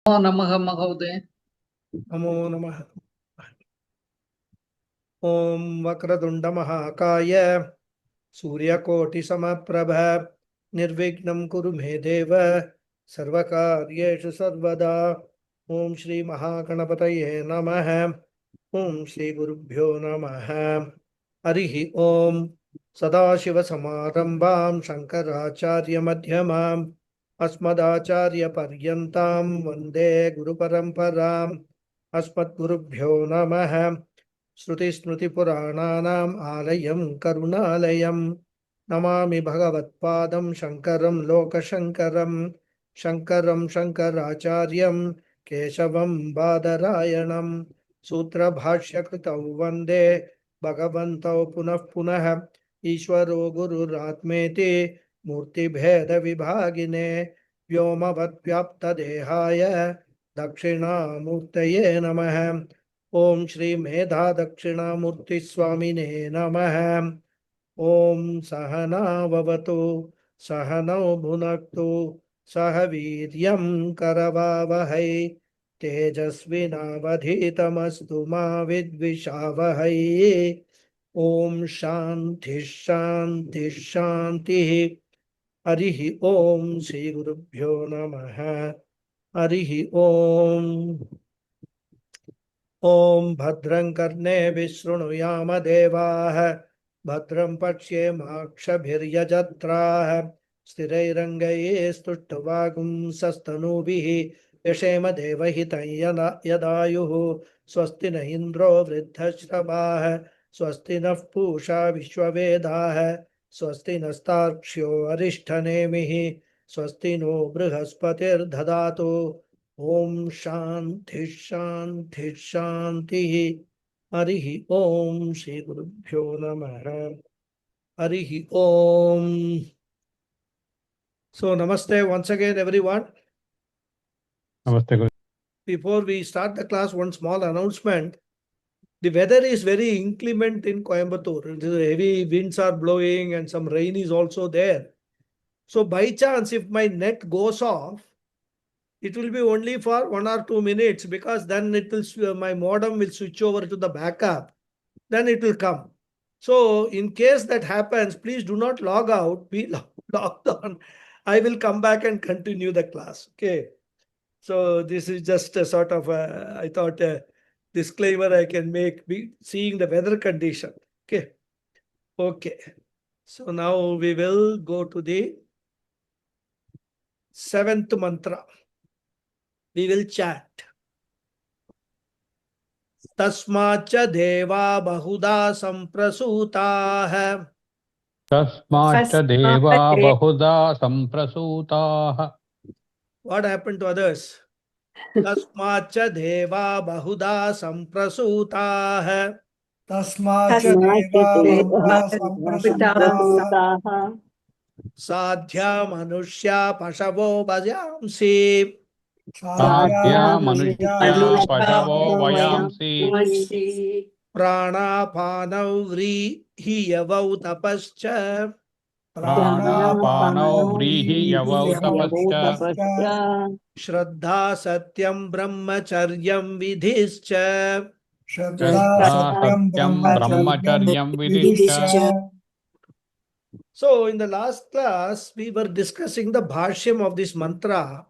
नमः महोदय। नमो नमः। ओम वक्रतुंड महाकाय सूर्यकोटिसमप्रभ निर्विघ्नं कुरु मे देव सर्वकार्येषु सर्वदा। ओम श्री महागणपतये नमः। ओम श्री गुरुभ्यो नमः। हरिः ओम। सदाशिवसमारम्भां शङ्कराचार्यमध्यमाम् अस्मदाचार्यपर्यन्तां वन्दे गुरुपरम्पराम्। अस्मद्गुरुभ्यो नमः। श्रुतिस्मृतिपुराणानाम् आलयं करुणालयं नमामि भगवत्पादं शङ्करं लोकशङ्करं। शङ्करं शङ्कराचार्यं केशवं बादरायणं सूत्रभाष्यकृतौ वन्दे भगवन्तौ पुनः पुनः। ईश्वरो गुरुरात्मेति मूर्तिभेदविभागिने व्योमवद्व्याप्तदेहाय दक्षिणामूर्तये नमः। ओम श्री मेधा दक्षिणामूर्ति स्वामिने नमः। ओम सहनाववतु सहनौ भुनक्तु सह वीर्यं करवावहै तेजस्विनावधीतमस्तु मा विद्विषावहै। ओम शांति शांति शांति। हरिः ओम श्री गुरुभ्यो नमः। हरिः ओम। ओम भद्रं कर्णेभिः शृणुयाम देवाः भद्रं पश्येमाक्षभिर्यजत्राः स्थिरैरङ्गैस्तुष्टुवागुंसस्तनूभिः यशेम देवहितं यदायुः। स्वस्ति न इन्द्रो वृद्धश्रवाः स्वस्ति नः पूषा विश्ववेदाः स्वस्ति नस्तार्क्ष्यो अरिष्ठनेमिः स्वस्ति नो बृहस्पतिर्दधातु। ओम शांति शांति शांति। हरि ओम श्री गुरुभ्यो नमः। हरि ओम। So namaste once again everyone. Namaste, Guru. Before we start the class, one small announcement. The weather is very inclement in Coimbatore. Heavy winds are blowing and some rain is also there. So by chance, if my net goes off, it will be only for 1 or 2 minutes, because then it will my modem will switch over to the backup. Then it will come. So in case that happens, please do not log out. Be logged on. I will come back and continue the class. Okay. So this is just a sort of I thought a disclaimer I can make, seeing the weather condition. Okay. Okay. So now we will go to the 7th mantra. We will chant. तस्माच्च देवा बहुधा संप्रसूताः तस्माच्च देवा बहुधा सम्प्रसूताः। What happened to others? तस्माच्च देवा बहुधा संप्रसूताः तस्माच्च देवा बहुधा संप्रसूताः साध्या मनुष्या पशवो भजांसि साध्या मनुष्या पशवो वयांसि प्राणापानौ व्रीहियवौ तपश्च प्राणापानौ व्रीहियवौ तपश्च श्रद्धा सत्यं ब्रह्मचर्यं विधिश्च श्रद्धा सत्यं ब्रह्मचर्यं विधिश्च। So in the last class, we were discussing the bhashyam of this mantra,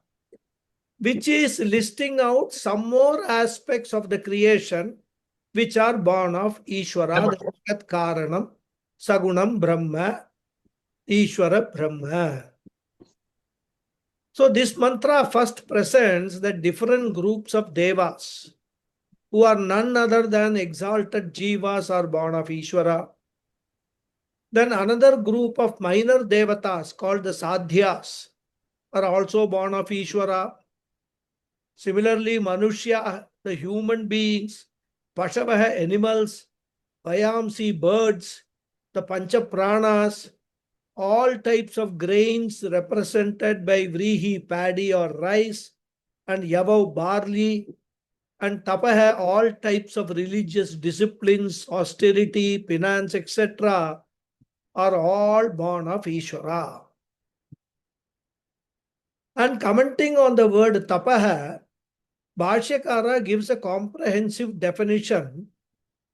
which is listing out some more aspects of the creation which are born of Ishvara, the Jagat Karanam, Sagunam Brahma, Ishvara Brahma. So this mantra first presents the different groups of devas who are none other than exalted jivas are born of Ishvara. Then another group of minor devatas called the sadhyas are also born of Ishvara. Similarly, Manushya, the human beings, Pashavaha, animals, Vayamsi, birds, the Pancha Pranas, all types of grains represented by Vrihi, paddy or rice, and Yavav, barley, and Tapaha, all types of religious disciplines, austerity, penance, etc., are all born of Ishvara. And commenting on the word Tapaha, Bhashyakara gives a comprehensive definition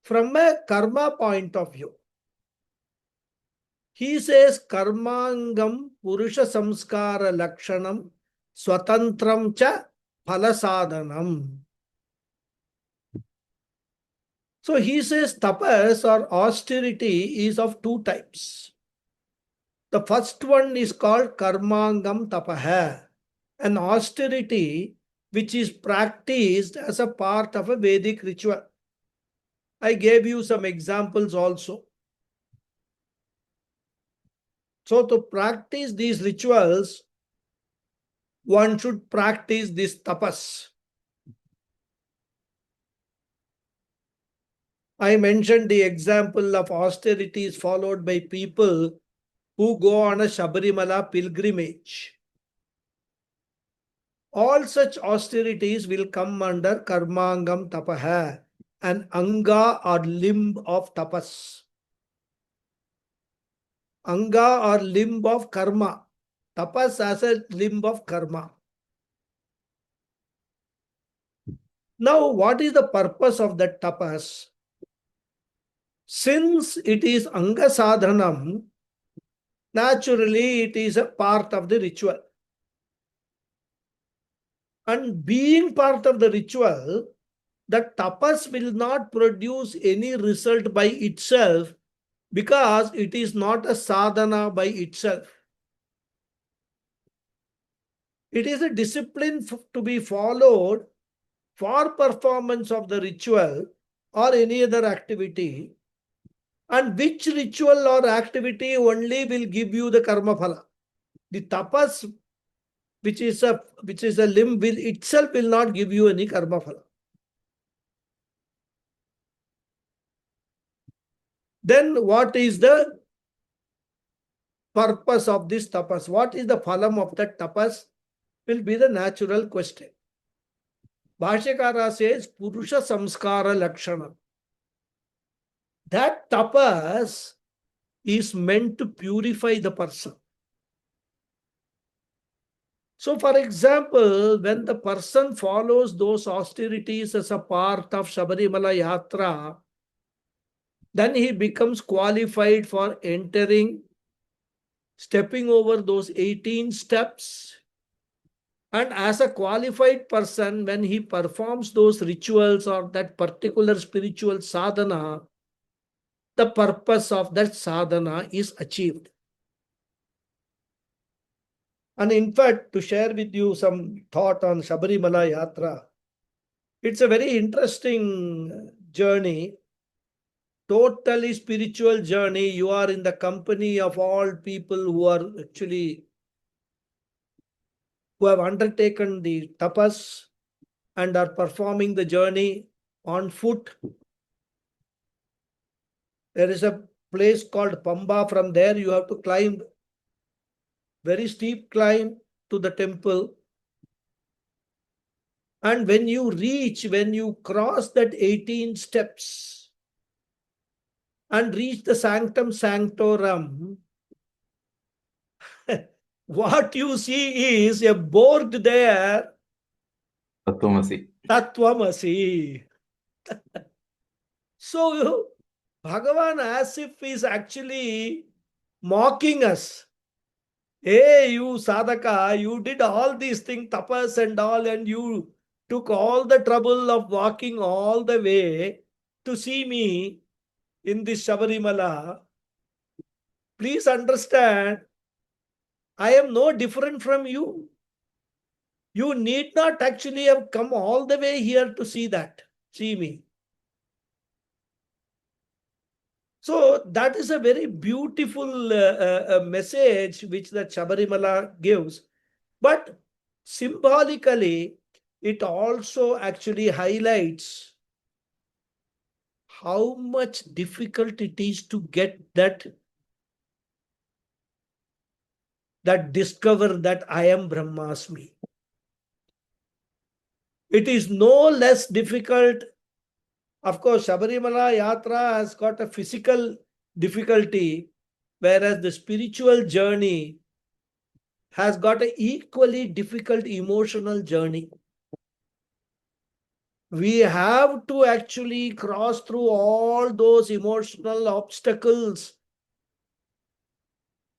from a karma point of view. He says karmangam purusha samskara lakshanam swatantram cha phalasadhanam. So he says tapas or austerity is of two types. The first one is called karmangam tapaha, an austerity which is practiced as a part of a Vedic ritual. I gave you some examples also. So to practice these rituals, one should practice this tapas. I mentioned the example of austerities followed by people who go on a Shabarimala pilgrimage. All such austerities will come under karmangam tapaha, an anga or limb of tapas. Anga or limb of karma. Tapas as a limb of karma. Now, what is the purpose of that tapas? Since it is anga sadhanam, naturally it is a part of the ritual. And being part of the ritual, the tapas will not produce any result by itself because it is not a sadhana by itself. It is a discipline to be followed for performance of the ritual or any other activity, and which ritual or activity only will give you the karma phala. The tapas, which is a limb, will itself will not give you any karma phala. Then what is the purpose of this tapas? What is the phalam of that tapas? Will be the natural question. Bhashyakara says Purusha Samskara Lakshana. That tapas is meant to purify the person. So, for example, when the person follows those austerities as a part of Shabarimala Yatra, then he becomes qualified for entering, stepping over those 18 steps. And as a qualified person, when he performs those rituals or that particular spiritual sadhana, the purpose of that sadhana is achieved. And in fact, to share with you some thought on Shabarimala Yatra, it's a very interesting journey, totally spiritual journey. You are in the company of all people who are actually who have undertaken the tapas and are performing the journey on foot. There is a place called Pamba. From there, you have to climb, very steep climb to the temple. And when you cross that 18 steps and reach the Sanctum Sanctorum, what you see is a board there, Tattvamasi. Tattvamasi. So, Bhagavan, as if is actually mocking us. Hey, you sadhaka, you did all these things, tapas and all, and you took all the trouble of walking all the way to see me in this Shabarimala. Please understand, I am no different from you. You need not actually have come all the way here to see me. So that is a very beautiful message which the Shabarimala gives. But symbolically, it also actually highlights how much difficult it is to get that discover that I am Brahmasmi. It is no less difficult. Of course, Shabarimala Yatra has got a physical difficulty, whereas the spiritual journey has got an equally difficult emotional journey. We have to actually cross through all those emotional obstacles,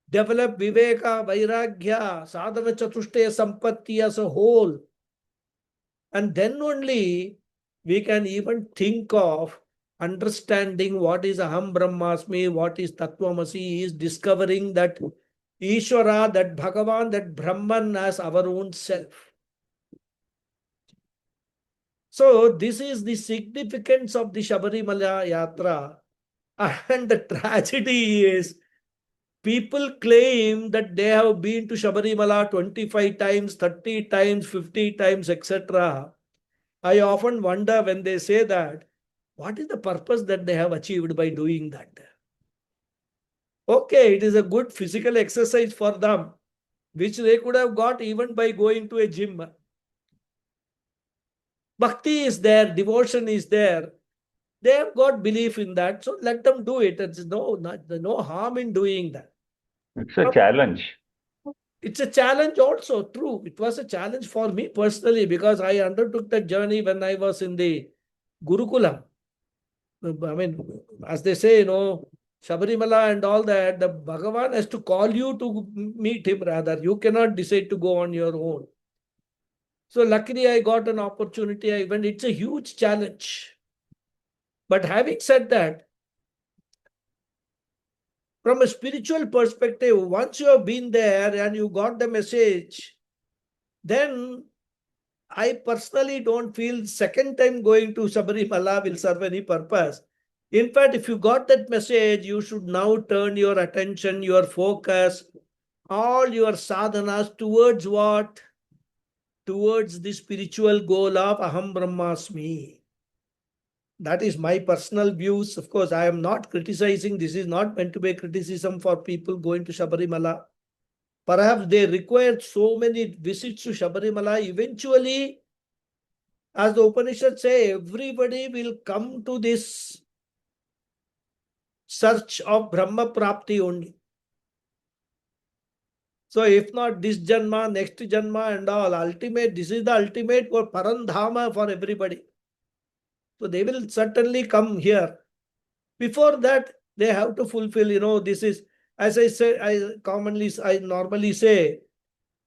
develop viveka, vairagya, sadhana chatushtaya sampatti as a whole. And then only we can even think of understanding what is Aham Brahmasmi, what is Tattvamasi, is discovering that Ishvara, that Bhagavan, that Brahman as our own self. So this is the significance of the Shabarimala Yatra. And the tragedy is, people claim that they have been to Shabarimala 25 times, 30 times, 50 times, etc. I often wonder when they say that, what is the purpose that they have achieved by doing that? Okay, it is a good physical exercise for them, which they could have got even by going to a gym. Bhakti is there, devotion is there. They have got belief in that, so let them do it. There's no harm in doing that. It's a challenge. It's a challenge also, true. It was a challenge for me personally because I undertook that journey when I was in the Gurukulam. I mean, as they say, Shabarimala and all that, the Bhagavan has to call you to meet him rather. You cannot decide to go on your own. So luckily I got an opportunity. I went. It's a huge challenge. But having said that, from a spiritual perspective, once you have been there and you got the message, then I personally don't feel second time going to Sabarimala will serve any purpose. In fact, if you got that message, you should now turn your attention, your focus, all your sadhanas towards what? Towards the spiritual goal of Aham Brahmasmi. That is my personal views. Of course, I am not criticizing. This is not meant to be a criticism for people going to Sabarimala. Perhaps they required so many visits to Sabarimala. Eventually, as the Upanishads say, everybody will come to this search of Brahma Prapti only. So if not this Janma, next Janma and all, this is the ultimate for Parandhama for everybody. So they will certainly come here. Before that, they have to fulfill, this is, as I say, I normally say,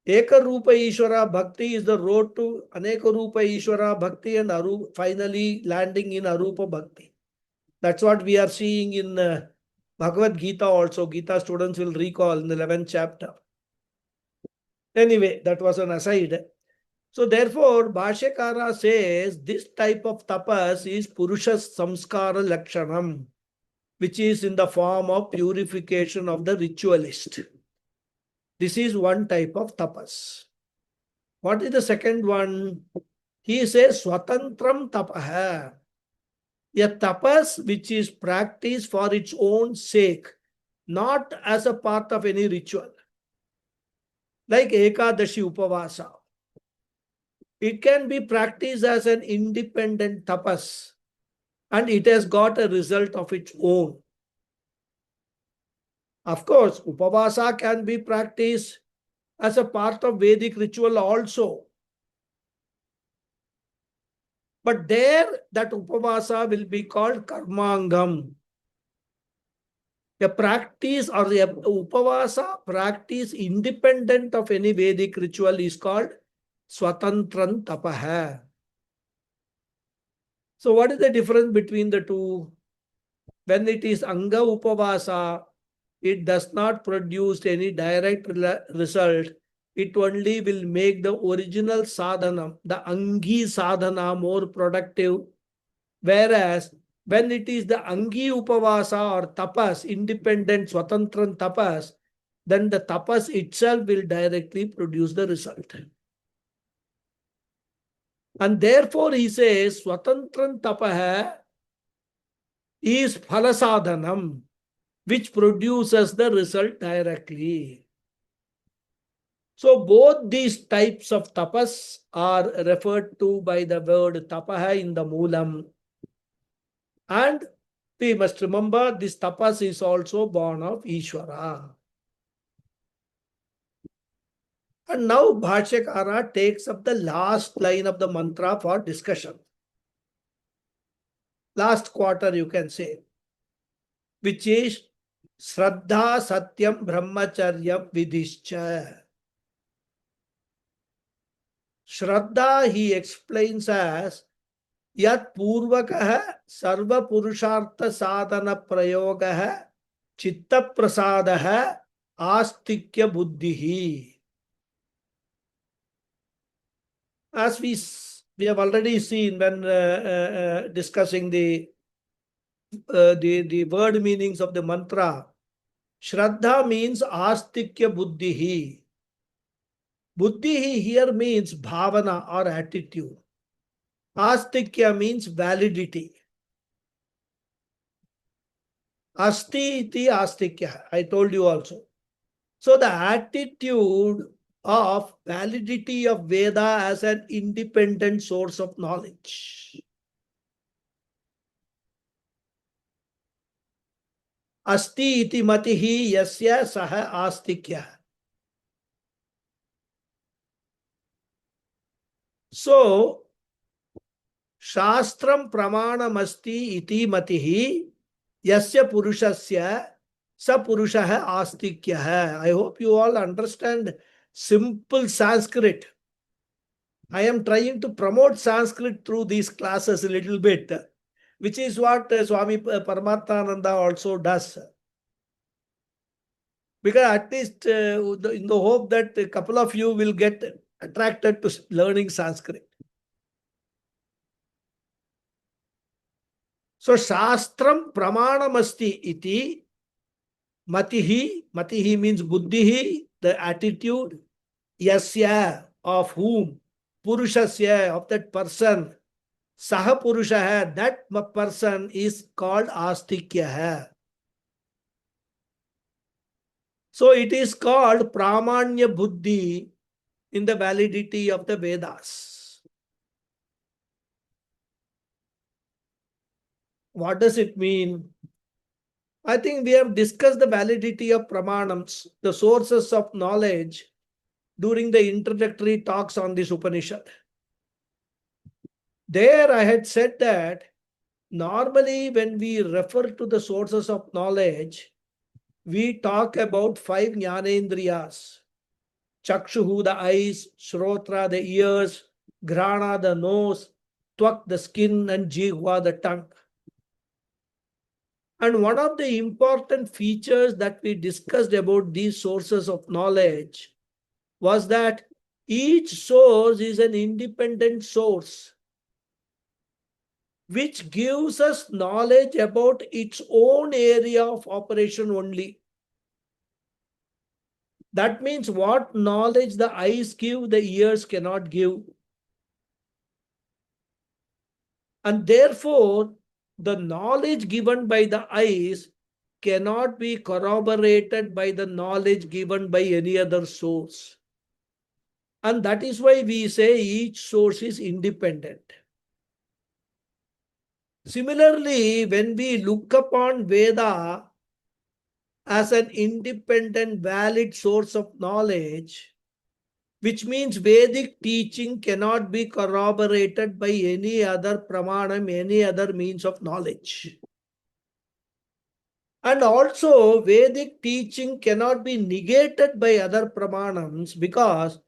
Eka Rupa Ishvara Bhakti is the road to Aneka Rupa Ishvara Bhakti and finally landing in Arupa Bhakti. That's what we are seeing in Bhagavad Gita also. Gita students will recall in the 11th chapter. Anyway, that was an aside. So therefore, Bhashyakara says this type of tapas is Purusha Samskara Lakshanam, which is in the form of purification of the ritualist. This is one type of tapas. What is the second one? He says Swatantram tapaha. A tapas which is practiced for its own sake, not as a part of any ritual. Like Ekadashi Upavasa. It can be practiced as an independent tapas and it has got a result of its own. Of course, Upavasa can be practiced as a part of Vedic ritual also. But there, that Upavasa will be called Karmangam. A practice or the Upavasa practice independent of any Vedic ritual is called Swatantran Tapaha. So what is the difference between the two? When it is Anga Upavasa, it does not produce any direct result. It only will make the original sadhana, the Angi sadhana, more productive. Whereas when it is the Angi Upavasa or tapas, independent Swatantran tapas, then the tapas itself will directly produce the result. And therefore he says Swatantran tapaha is phalasadhanam, which produces the result directly. So both these types of tapas are referred to by the word tapaha in the Moolam. And we must remember this tapas is also born of Ishvara. And now Bhashyakara takes up the last line of the mantra for discussion. last quarter you can say, which is Shraddha Satyam Brahmacharyam Vidhischa. Shraddha he explains as Yat Purvakaha Sarva Purushartha Sadhana Prayogaha Chitta Prasadaha Astikya Buddhihi. As we have already seen when discussing the word meanings of the mantra, Shraddha means Astikya Buddhihi. Buddhihi here means bhavana or attitude. Astikya means validity. Asti iti astikya, I told you also. So the attitude of validity of Veda as an independent source of knowledge. Asti iti matihi yasya saha astikya. So, Shastram pramanamasti iti matihi yasya purushasya sa purushaha astikya. I hope you all understand simple Sanskrit. I am trying to promote Sanskrit through these classes a little bit, which is what Swami Paramatmananda also does. Because at least in the hope that a couple of you will get attracted to learning Sanskrit. So, Shastram pramanamasti iti matihi. Matihi means buddhihi, the attitude. Yasya, of whom. Purushasya, of that person. Saha purushaha, that person is called astikya. So, it is called pramanya buddhi in the validity of the Vedas. What does it mean? I think we have discussed the validity of pramanams, the sources of knowledge, during the introductory talks on this Upanishad. There I had said that normally when we refer to the sources of knowledge, we talk about 5 jnanendriyas. Chakshuhu, the eyes, Shrotra, the ears, Grana, the nose, Twak, the skin, and Jihva, the tongue. And one of the important features that we discussed about these sources of knowledge was that each source is an independent source which gives us knowledge about its own area of operation only. That means what knowledge the eyes give, the ears cannot give. And therefore, the knowledge given by the eyes cannot be corroborated by the knowledge given by any other source. And that is why we say each source is independent. Similarly, when we look upon Veda as an independent, valid source of knowledge, which means Vedic teaching cannot be corroborated by any other pramanam, any other means of knowledge. And also, Vedic teaching cannot be negated by other pramanams because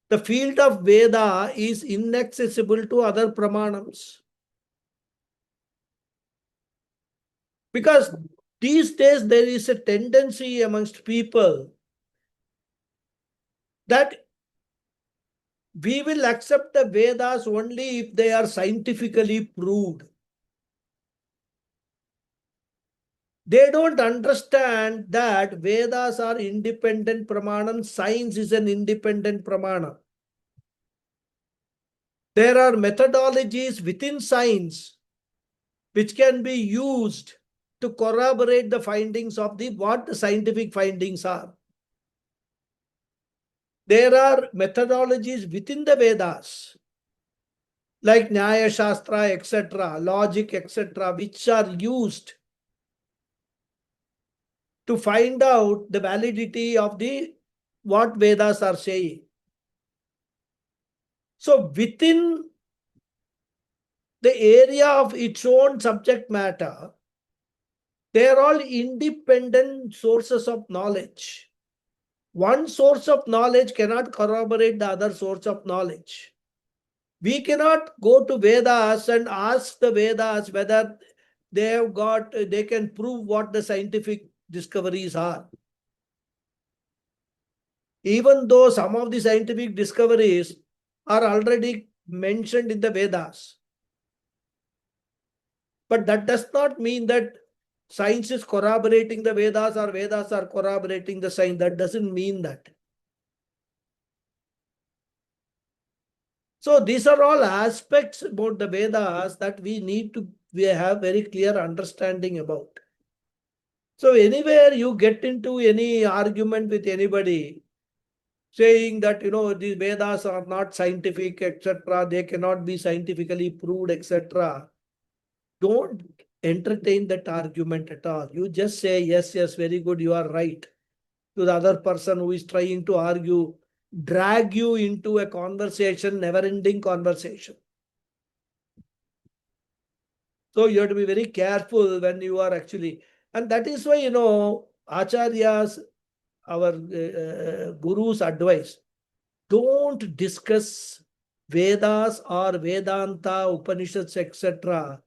the field of Veda is inaccessible to other pramanams. Because these days there is a tendency amongst people that we will accept the Vedas only if they are scientifically proved. They don't understand that Vedas are independent pramanam, science is an independent pramana. There are methodologies within science which can be used to corroborate the findings of what the scientific findings are. There are methodologies within the Vedas, like Nyaya Shastra, etc., logic, etc., which are used to find out the validity of what Vedas are saying. So within the area of its own subject matter, they are all independent sources of knowledge. One source of knowledge cannot corroborate the other source of knowledge. We cannot go to Vedas and ask the Vedas whether they can prove what the scientific discoveries are. Even though some of the scientific discoveries are already mentioned in the Vedas. But that does not mean that science is corroborating the Vedas or Vedas are corroborating the science. That doesn't mean that. So these are all aspects about the Vedas that we have very clear understanding about. So anywhere you get into any argument with anybody, saying that, the Vedas are not scientific, etc., they cannot be scientifically proved, etc., don't entertain that argument at all. You just say, yes, very good, you are right. To the other person who is trying to argue, drag you into a conversation, never-ending conversation. So you have to be very careful when you are actually, and that is why, Acharyas, our Guru's advice, don't discuss Vedas or Vedanta, Upanishads, etc.,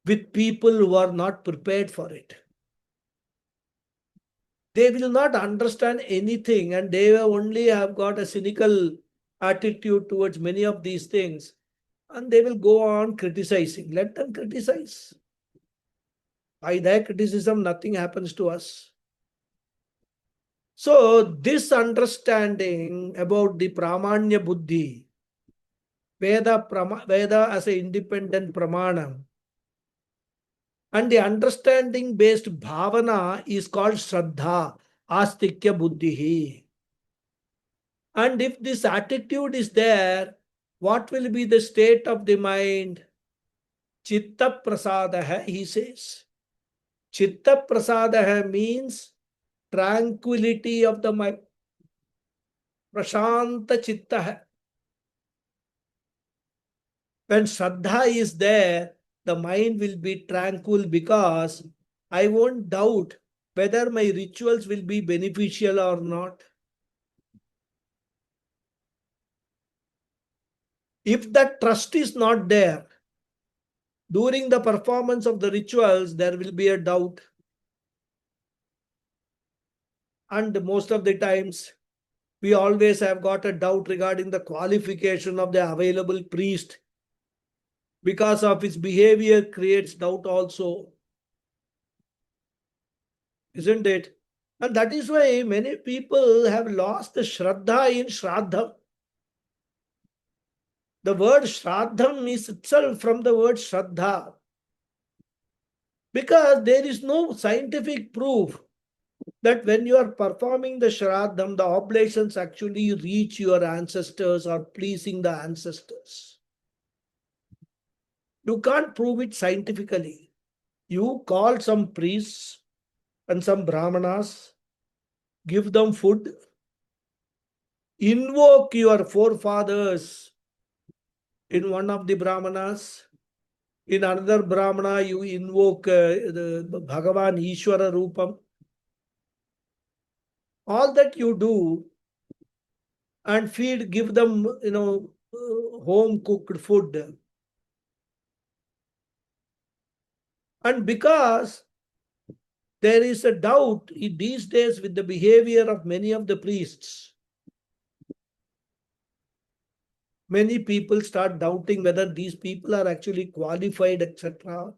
with people who are not prepared for it. They will not understand anything and they only have got a cynical attitude towards many of these things, and they will go on criticizing. Let them criticize. By their criticism, nothing happens to us. So this understanding about the Pramanya Buddhi, Veda as an independent Pramanam, and the understanding based Bhavana is called Shraddha, Astikya Buddhihi. And if this attitude is there, what will be the state of the mind? Chitta Prasadaha, he says. Chitta Prasadaha means tranquility of the mind. Prashanta Chitta. When Shraddha is there, the mind will be tranquil because I won't doubt whether my rituals will be beneficial or not. If that trust is not there, during the performance of the rituals, there will be a doubt. And most of the times, we always have got a doubt regarding the qualification of the available priest. Because of his behavior creates doubt also. Isn't it? And that is why many people have lost the Shraddha in Shraddham. The word Shraddham is itself from the word Shraddha. Because there is no scientific proof that when you are performing the Shraddham, the oblations actually reach your ancestors or pleasing the ancestors. You can't prove it scientifically. You call some priests and some brahmanas, give them food, invoke your forefathers in one of the brahmanas. In another brahmana, you invoke the Bhagavan Ishvara Rupam. All that you do and give them, home cooked food. And because there is a doubt in these days with the behavior of many of the priests, many people start doubting whether these people are actually qualified, etc.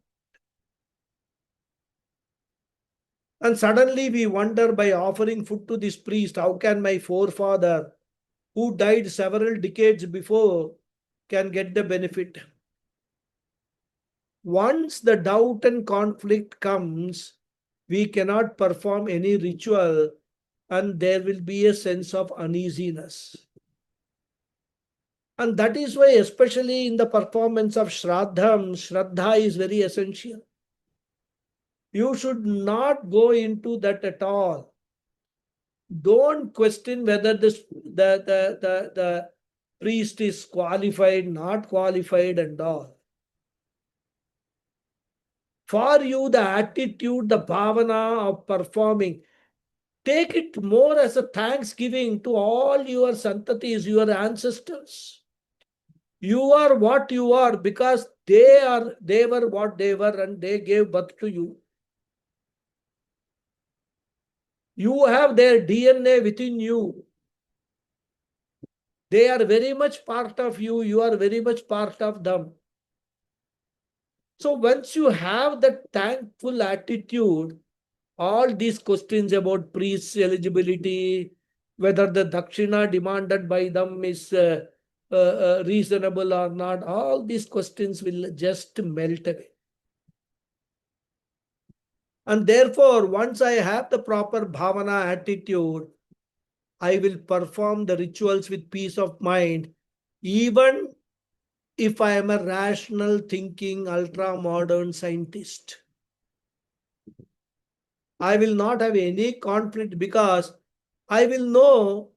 And suddenly we wonder, by offering food to this priest, how can my forefather, who died several decades before, can get the benefit? Once the doubt and conflict comes, we cannot perform any ritual and there will be a sense of uneasiness. And that is why, especially in the performance of Shraddham, Shraddha is very essential. You should not go into that at all. Don't question whether the priest is qualified, not qualified and all. For you, the attitude, the bhavana of performing, take it more as a thanksgiving to all your santatis, your ancestors. You are what you are because they were what they were and they gave birth to you. You have their DNA within you. They are very much part of you. You are very much part of them. So once you have that thankful attitude, all these questions about priest's eligibility, whether the dakshina demanded by them is reasonable or not, all these questions will just melt away. And therefore, once I have the proper bhavana attitude, I will perform the rituals with peace of mind, even if I am a rational thinking, ultra modern scientist. I will not have any conflict because I will know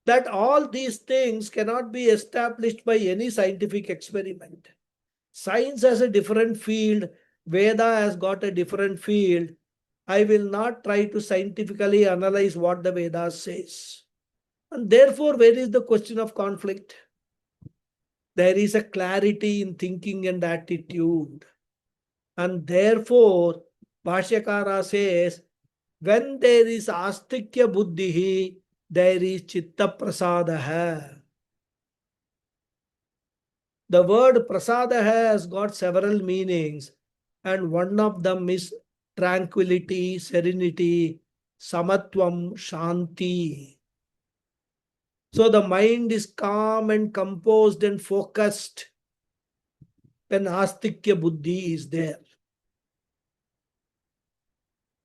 that all these things cannot be established by any scientific experiment. Science has a different field, Veda has got a different field. I will not try to scientifically analyze what the Vedas says. And therefore, where is the question of conflict? There is a clarity in thinking and attitude. And therefore, Bhashyakara says, when there is astikya buddhi, there is chitta prasadaha. The word prasadaha has got several meanings, and one of them is tranquility, serenity, samatvam, shanti. So the mind is calm and composed and focused when astikya buddhi is there.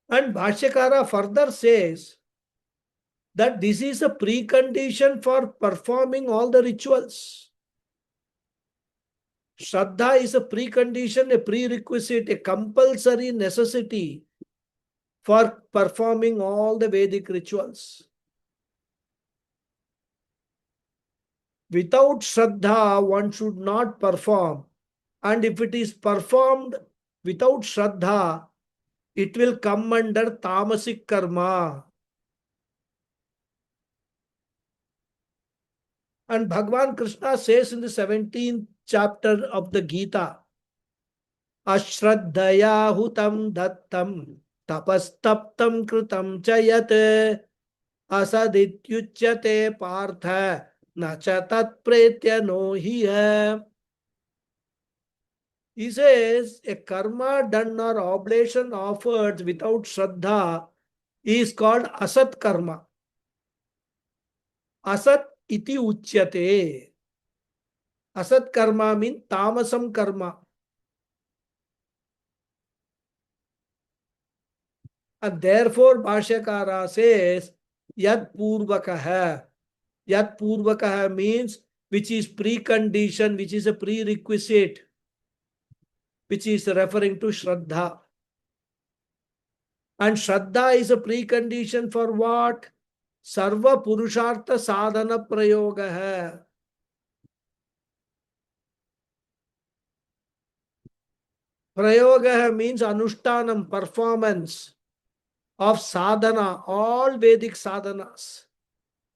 And Bhashyakara further says that this is a precondition for performing all the rituals. Shraddha is a precondition, a prerequisite, a compulsory necessity for performing all the Vedic rituals. Without Shraddha, one should not perform. And if it is performed without Shraddha, it will come under tamasic karma. And Bhagavan Krishna says in the 17th chapter of the Gita, Ashraddhaya hutam dattam tapastaptam kritam chayat asadityuchyate partha nacha tat pretya no hiya. He says a karma done or oblation offered without Shraddha is called asat karma. Asat iti uchyate. Asat karma means tamasam karma. And therefore, Bhashyakara says, Yad Purvakaha. Yad Purvakaha means which is precondition, which is a prerequisite, which is referring to Shraddha. And Shraddha is a precondition for what? Sarva Purushartha Sadhana Prayogaha. Prayogaha means Anushtanam, performance of sadhana, all Vedic sadhanas.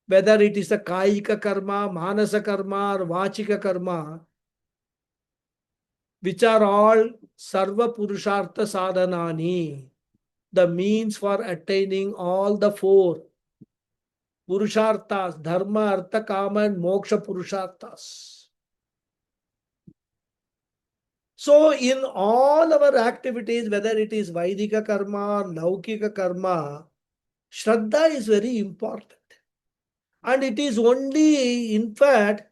Whether it is a Kayika karma, Manasa karma, or Vachika karma, which are all Sarva Purushartha Sadhanani, the means for attaining all the four Purusharthas, Dharma, Artha, Kama, and Moksha Purusharthas. So, in all our activities, whether it is Vaidika karma or Laukika karma, Shraddha is very important. And it is only, in fact,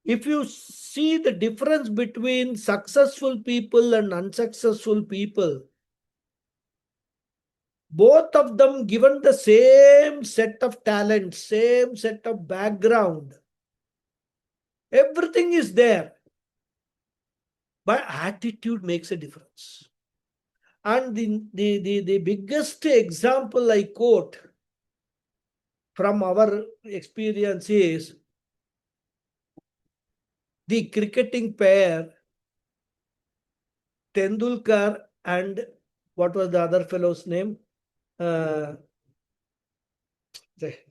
if you see the difference between successful people and unsuccessful people, both of them given the same set of talent, same set of background, everything is there. But attitude makes a difference. And the biggest example I quote from our experience is the cricketing pair Tendulkar and what was the other fellow's name?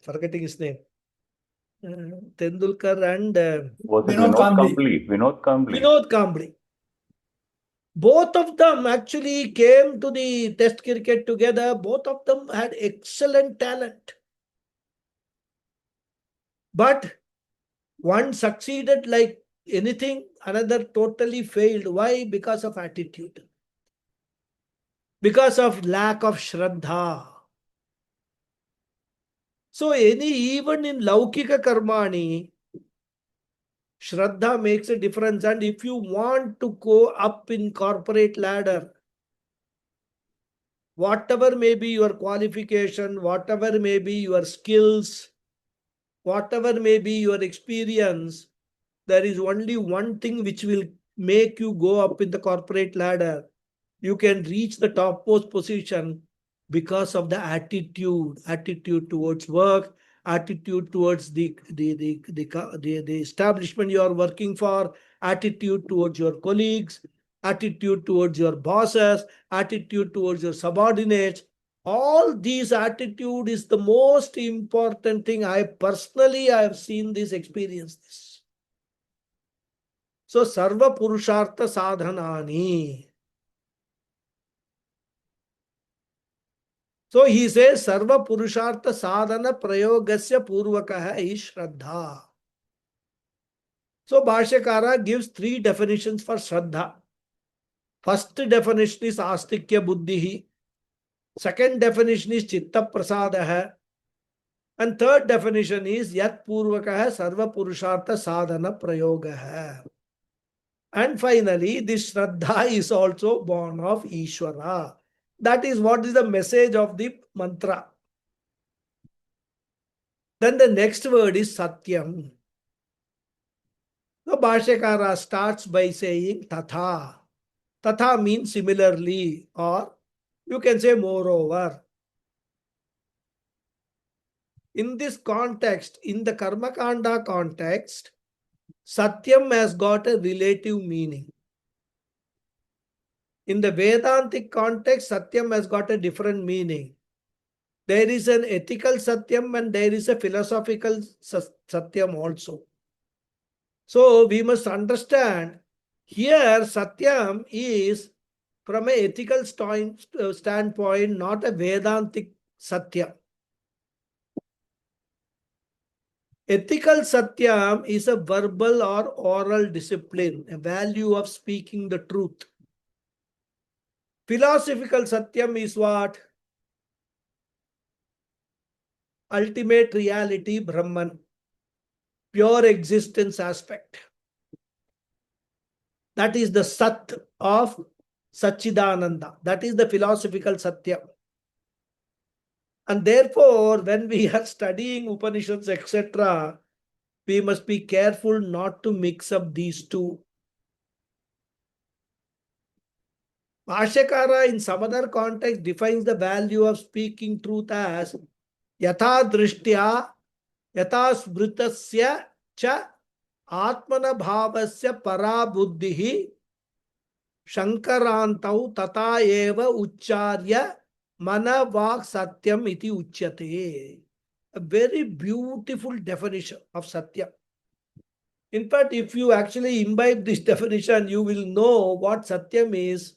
Forgetting his name. Tendulkar and Was it Vinod Vinod Kambli. Kambli? Vinod Kambli. Vinod Kambli. Both of them actually came to the test cricket together. Both of them had excellent talent. But one succeeded like anything, another totally failed. Why? Because of attitude. Because of lack of Shraddha. So even in Laukika Karmani, Shraddha makes a difference. And if you want to go up in corporate ladder, whatever may be your qualification, whatever may be your skills, whatever may be your experience, there is only one thing which will make you go up in the corporate ladder. You can reach the topmost position because of the attitude towards work, attitude towards the establishment you are working for, attitude towards your colleagues, attitude towards your bosses, attitude towards your subordinates. All these attitude is the most important thing. I have seen this, experience this. So sarva purushartha sadhanani. So he says sarva purushartha sadhana prayogasya purvakaha is shraddha. So Bhashyakara gives three definitions for shraddha. First definition is astikya buddhihi. Second definition is chitta prasadaha. And third definition is yat purvakaha sarva purushartha sadhana prayogaha. And finally, this shraddha is also born of Ishvara. That is what is the message of the mantra. Then the next word is Satyam. So Bhashyakara starts by saying Tatha. Tatha means similarly, or you can say moreover. In this context, in the Karmakanda context, Satyam has got a relative meaning. In the Vedantic context, Satyam has got a different meaning. There is an ethical Satyam and there is a philosophical Satyam also. So we must understand here Satyam is from an ethical standpoint, not a Vedantic Satyam. Ethical Satyam is a verbal or oral discipline, a value of speaking the truth. Philosophical Satyam is what? Ultimate reality, Brahman. Pure existence aspect. That is the Sat of Satchidananda. That is the philosophical Satyam. And therefore, when we are studying Upanishads, etc., we must be careful not to mix up these two. Bhashyakara in some other context defines the value of speaking truth as yatha drishtya, yatha smritasya cha atmana bhavasya para buddhihi shankarantau tata eva ucharya mana vak satyam iti uchyate. A very beautiful definition of Satya. In fact, if you actually imbibe this definition, you will know what Satyam is.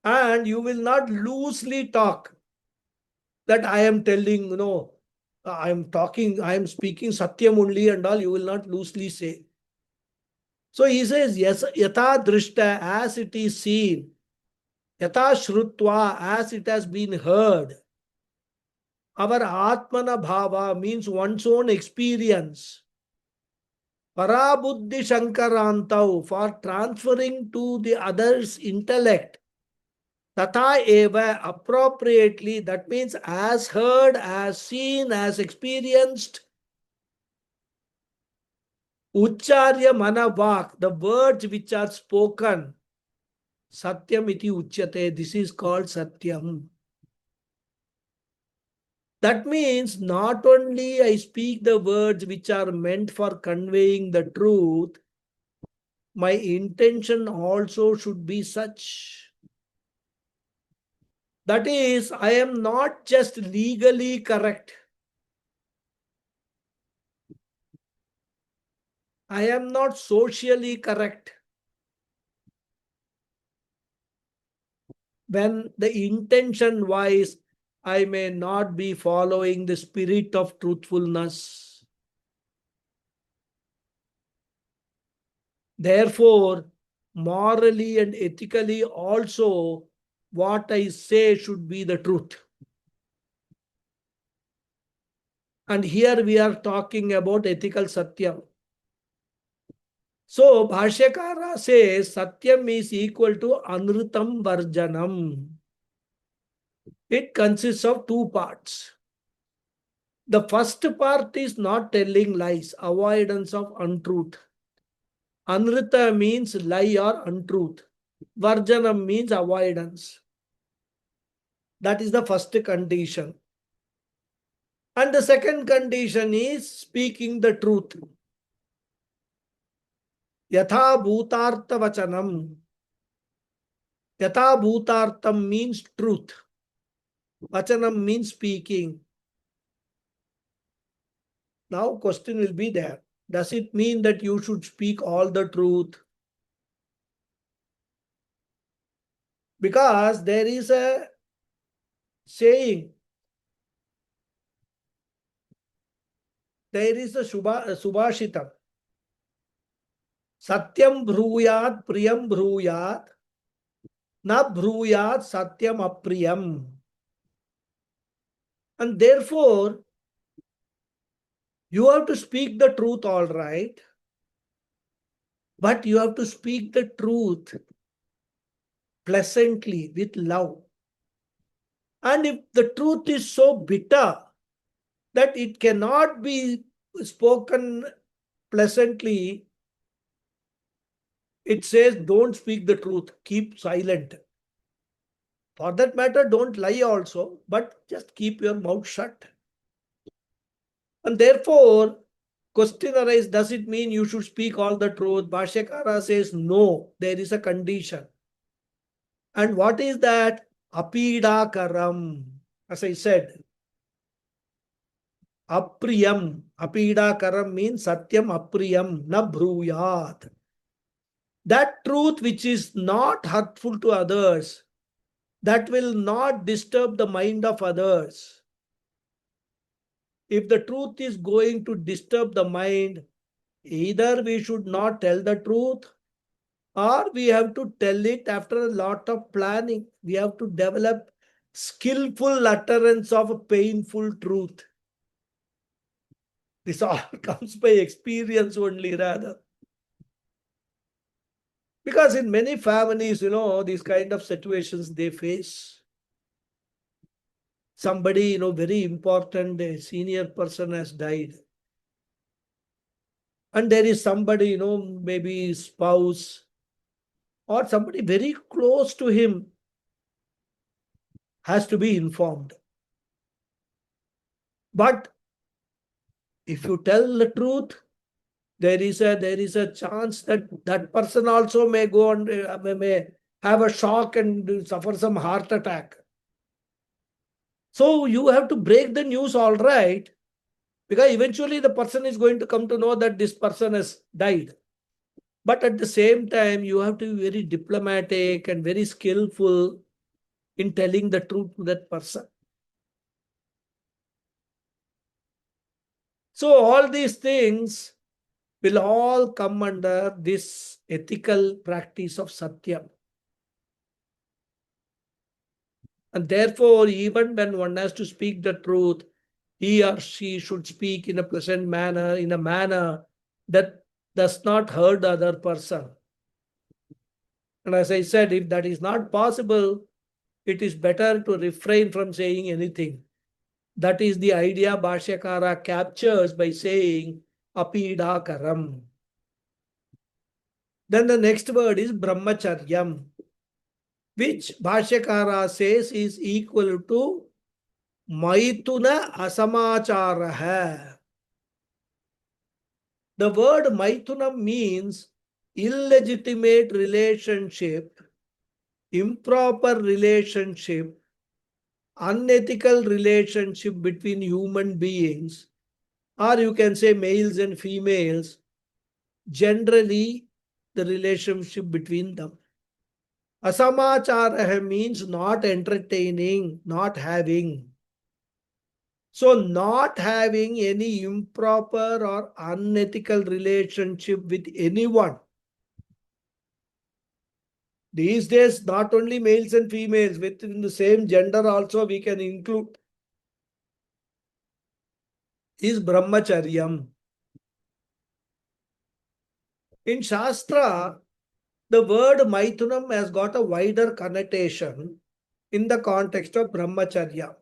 And you will not loosely talk that I am telling, I am speaking Satyam only and all. You will not loosely say. So he says, yes, yatha drishta, as it is seen, yatha shrutva, as it has been heard. Our atmana bhava means one's own experience. Parabuddhi shankarantau, for transferring to the other's intellect. Tata eva, appropriately, that means as heard, as seen, as experienced. Ucharya manavak, the words which are spoken. Satyam iti uchyate, this is called Satyam. That means not only I speak the words which are meant for conveying the truth, my intention also should be such. That is, I am not just legally correct. I am not socially correct. When the intention wise, I may not be following the spirit of truthfulness. Therefore, morally and ethically also, what I say should be the truth. And here we are talking about ethical satyam. So, Bhashyakara says satyam is equal to anrutam varjanam. It consists of two parts. The first part is not telling lies, avoidance of untruth. Anrita means lie or untruth. Varjanam means avoidance. That is the first condition. And the second condition is speaking the truth. Yatha bhutartha vachanam. Yatha bhutartham means truth. Vachanam means speaking. Now question will be there. Does it mean that you should speak all the truth? Because there is a saying, there is a subhashitam. Satyam bhruyat priyam bhruyat na bhruyat satyam apriyam. And therefore, you have to speak the truth, all right. But you have to speak the truth pleasantly, with love. And if the truth is so bitter that it cannot be spoken pleasantly, it says don't speak the truth, keep silent. For that matter, don't lie also, but just keep your mouth shut. And therefore, question arises, does it mean you should speak all the truth? Bhashyakara says no, there is a condition. And what is that? Apidakaram. As I said, apriyam. Apidakaram means satyam apriyam, na bhruyat. That truth which is not hurtful to others, that will not disturb the mind of others. If the truth is going to disturb the mind, either we should not tell the truth, or we have to tell it after a lot of planning. We have to develop skillful utterance of a painful truth. This all comes by experience only, rather. Because in many families, these kind of situations they face. Somebody, very important, a senior person has died. And there is somebody, maybe spouse or somebody very close to him has to be informed. But if you tell the truth, there is a chance that that person also may go and may have a shock and suffer some heart attack. So you have to break the news, all right, because eventually the person is going to come to know that this person has died. But at the same time, you have to be very diplomatic and very skillful in telling the truth to that person. So all these things will all come under this ethical practice of satyam. And therefore, even when one has to speak the truth, he or she should speak in a pleasant manner, in a manner that does not hurt the other person. And as I said, if that is not possible, it is better to refrain from saying anything. That is the idea Bhashyakara captures by saying apidakaram. Then the next word is brahmacharyam, which Bhashyakara says is equal to maituna asamacharaha. The word maituna means illegitimate relationship, improper relationship, unethical relationship between human beings, or you can say males and females, generally the relationship between them. Asamachara means not entertaining, not having. So, not having any improper or unethical relationship with anyone. These days, not only males and females, within the same gender also we can include, is brahmacharyam. In Shastra, the word Maithunam has got a wider connotation in the context of brahmacharya.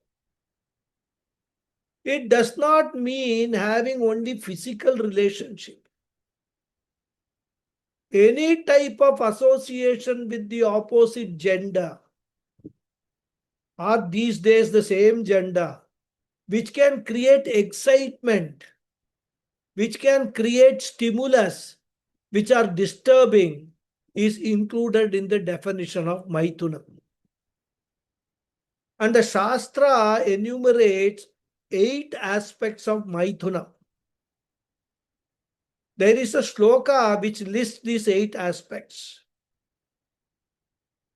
It does not mean having only physical relationship. Any type of association with the opposite gender, or these days the same gender, which can create excitement, which can create stimulus, which are disturbing, is included in the definition of Maithunam. And the Shastra enumerates 8 aspects of Maithunam. There is a shloka which lists these 8 aspects.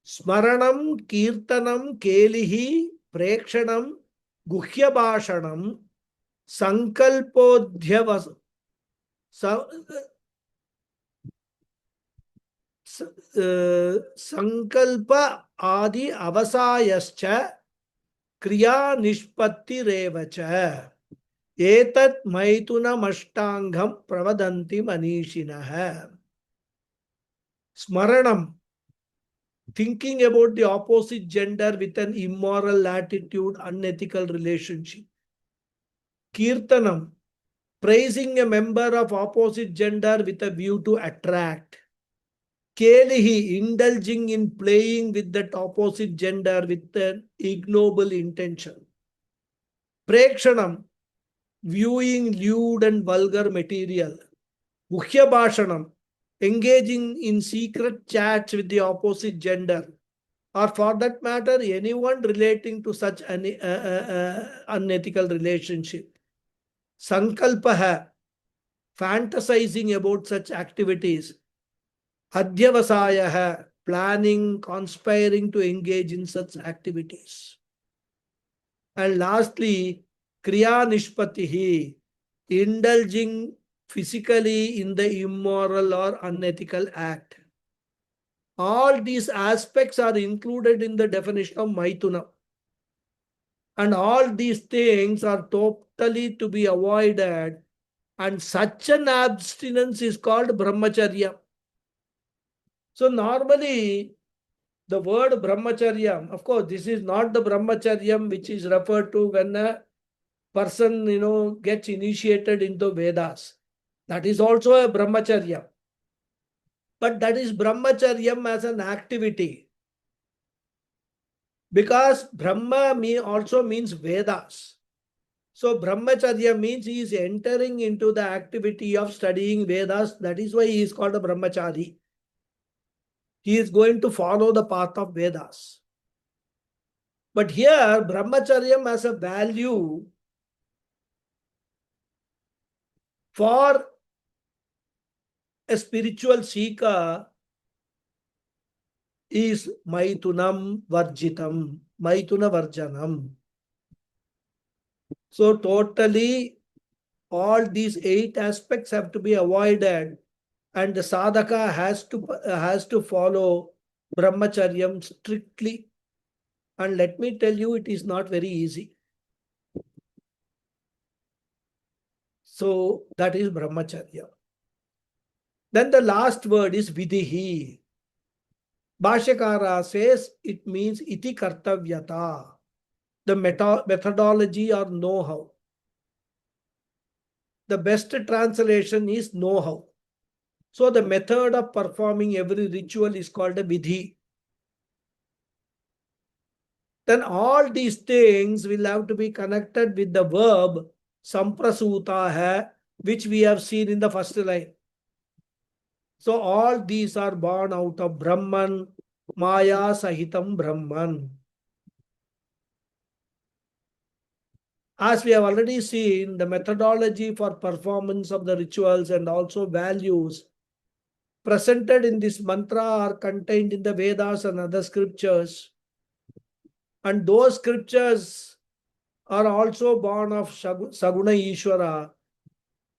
Smaranam, Kirtanam, Kelihi, Prekshanam, Guhyabhashanam, Sankalpodhyavas, Sankalpa Adi Avasayascha, Kriya Nishpatti Revacha. Etat Maithunam Ashtangam Pravadanti Manishinaha. Smaranam, thinking about the opposite gender with an immoral attitude, unethical relationship. Kirtanam, praising a member of opposite gender with a view to attract. Kelihi, indulging in playing with that opposite gender with an ignoble intention. Prekshanam, viewing lewd and vulgar material. Guhyabhashanam, engaging in secret chats with the opposite gender, or for that matter, anyone relating to such an unethical relationship. Sankalpaha, fantasizing about such activities. Adhyavasayaha, planning, conspiring to engage in such activities. And lastly, Kriya Nishpatihi, indulging physically in the immoral or unethical act. All these aspects are included in the definition of Maithuna. And all these things are totally to be avoided. And such an abstinence is called brahmacharya. So normally, the word brahmacharya, of course, this is not the brahmacharyam which is referred to when a person, gets initiated into Vedas. That is also a brahmacharya. But that is brahmacharyam as an activity. Because Brahma also means Vedas. So brahmacharya means he is entering into the activity of studying Vedas. That is why he is called a brahmachari. He is going to follow the path of Vedas. But here, brahmacharyam has a value for a spiritual seeker is Maithunam Varjitam, Maithuna Varjanam. So totally, all these 8 aspects have to be avoided. And the sadhaka has to follow brahmacharyam strictly. And let me tell you, it is not very easy. So that is brahmacharya. Then the last word is vidhi. Bhashyakara says it means iti kartavyata, the methodology or know-how. The best translation is know-how. So the method of performing every ritual is called a vidhi. Then all these things will have to be connected with the verb samprasuta hai, which we have seen in the first line. So all these are born out of Brahman, Maya Sahitam Brahman. As we have already seen, the methodology for performance of the rituals and also values presented in this mantra are contained in the Vedas and other scriptures. And those scriptures are also born of Saguna Ishvara.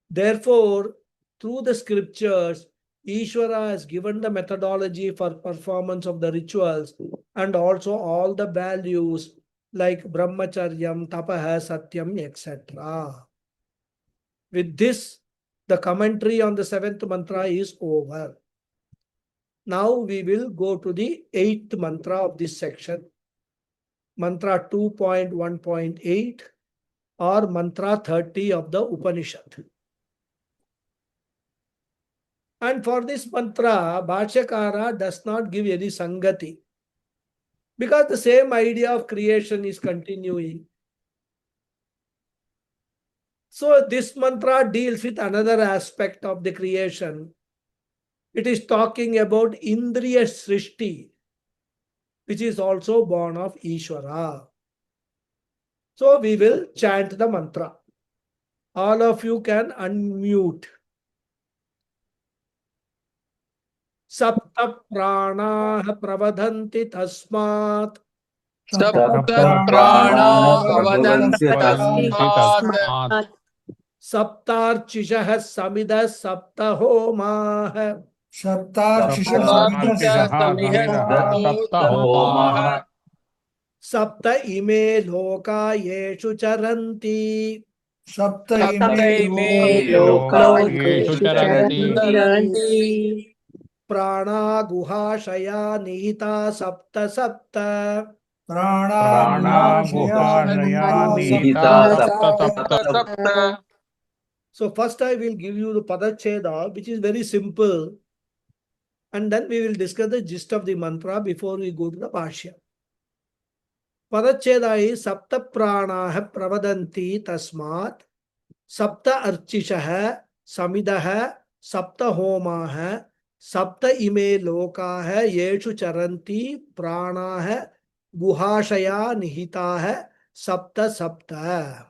Therefore, through the scriptures, Ishvara has given the methodology for performance of the rituals and also all the values like Brahmacharyam, Tapaha, Satyam, etc. With this, the commentary on the seventh mantra is over. Now we will go to the eighth mantra of this section. Mantra 2.1.8 or mantra 30 of the Upanishad. And for this mantra, Bhashyakara does not give any Sangati, because the same idea of creation is continuing. So this mantra deals with another aspect of the creation. It is talking about Indriya Srishti, which is also born of Ishvara. So we will chant the mantra. All of you can unmute. Sapta prana pravadhanti tasmat. सप्त प्राणाः प्राणाः भवन्ति तस्मात् तस्मात् Saptarchishah samida sapta homah. सप्तार्चिषः सप्तार्चिषः समिधः सप्तहोमाः Sapta ime loka yeshu charanti. सप्त इमे लोकेषु चरन्ति Prana guhashaya nihita sapta sapta. प्राणागुहाशया निहिता सप्त सप्त So first I will give you the Padacheda, which is very simple. And then we will discuss the gist of the mantra before we go to the Bhashya. Padacheda is Sapta Pranaha Pravadanti Tasmat Sapta Archishaha Samidaha Sapta Homaha Sapta Ime Lokaha Yeshu Charanti Pranaha Guhashaya Nihitaha Sapta Sapta.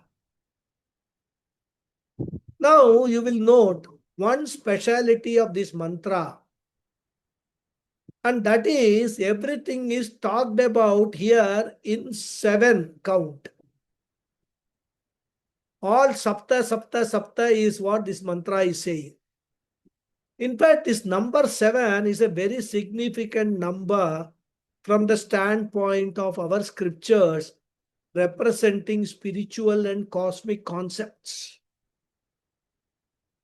Now you will note one speciality of this mantra, and that is everything is talked about here in 7 count. All sapta, sapta, sapta is what this mantra is saying. In fact, this number 7 is a very significant number from the standpoint of our scriptures representing spiritual and cosmic concepts.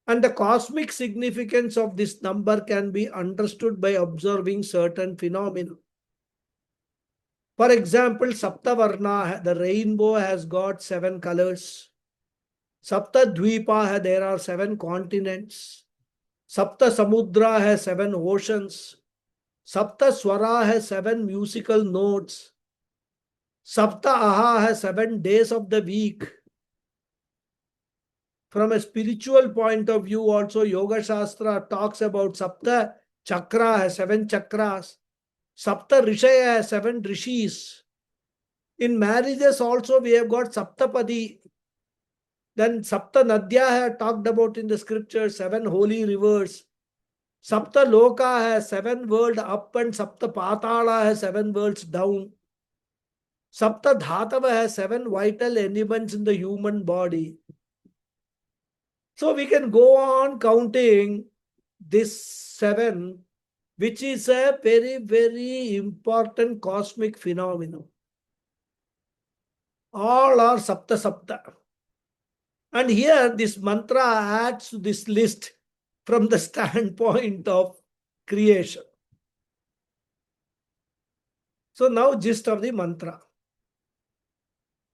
And the cosmic significance of this number can be understood by observing certain phenomena. For example, Saptavarna, the rainbow has got 7 colors. Saptadvipa, there are 7 continents. Sapta Samudra has 7 oceans. Sapta Swara has 7 musical notes. Sapta Aha has 7 days of the week. From a spiritual point of view, also Yoga Shastra talks about Sapta Chakra has 7 chakras. Sapta Rishaya has 7 rishis. In marriages also we have got Saptapadi. Then Sapta Nadya have talked about in the scriptures, 7 holy rivers. Sapta Loka has 7 worlds up and Sapta Patala has 7 worlds down. Sapta Dhatava has 7 vital elements in the human body. So we can go on counting this 7, which is a very, very important cosmic phenomenon. All are Sapta Sapta. And here this mantra adds to this list from the standpoint of creation. So now gist of the mantra.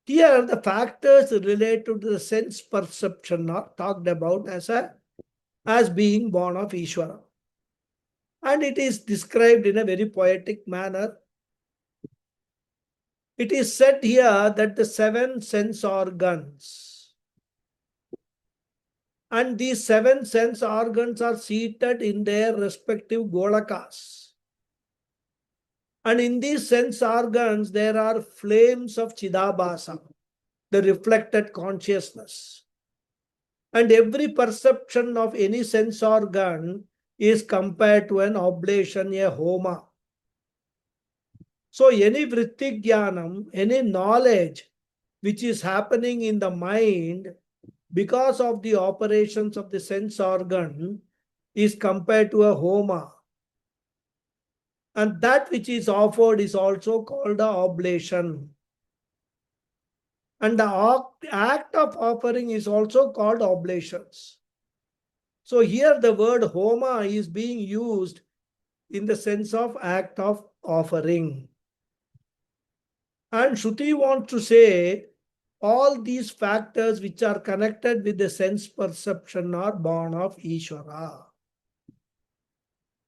Here the factors related to the sense perception are talked about as being born of Ishvara. And it is described in a very poetic manner. It is said here that the 7 sense organs And these 7 sense organs are seated in their respective golakas. And in these sense organs, there are flames of Chidabhasa, the reflected consciousness. And every perception of any sense organ is compared to an oblation, a homa. So any vritti jnanam, any knowledge which is happening in the mind because of the operations of the sense organ is compared to a homa. And that which is offered is also called the oblation. And the act of offering is also called oblations. So here the word homa is being used in the sense of act of offering. And Shruti wants to say all these factors which are connected with the sense perception are born of Ishvara.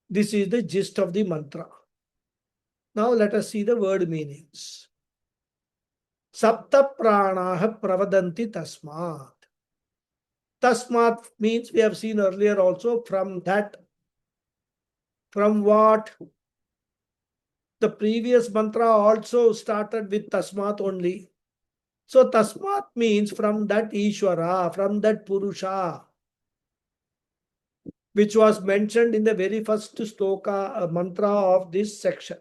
This is the gist of the mantra. Now let us see the word meanings. Sapta pranaha pravadanti tasmat. Tasmat means we have seen earlier also from that. From what? The previous mantra also started with Tasmat only. So Tasmat means from that Ishvara, from that Purusha, which was mentioned in the very first sloka mantra of this section.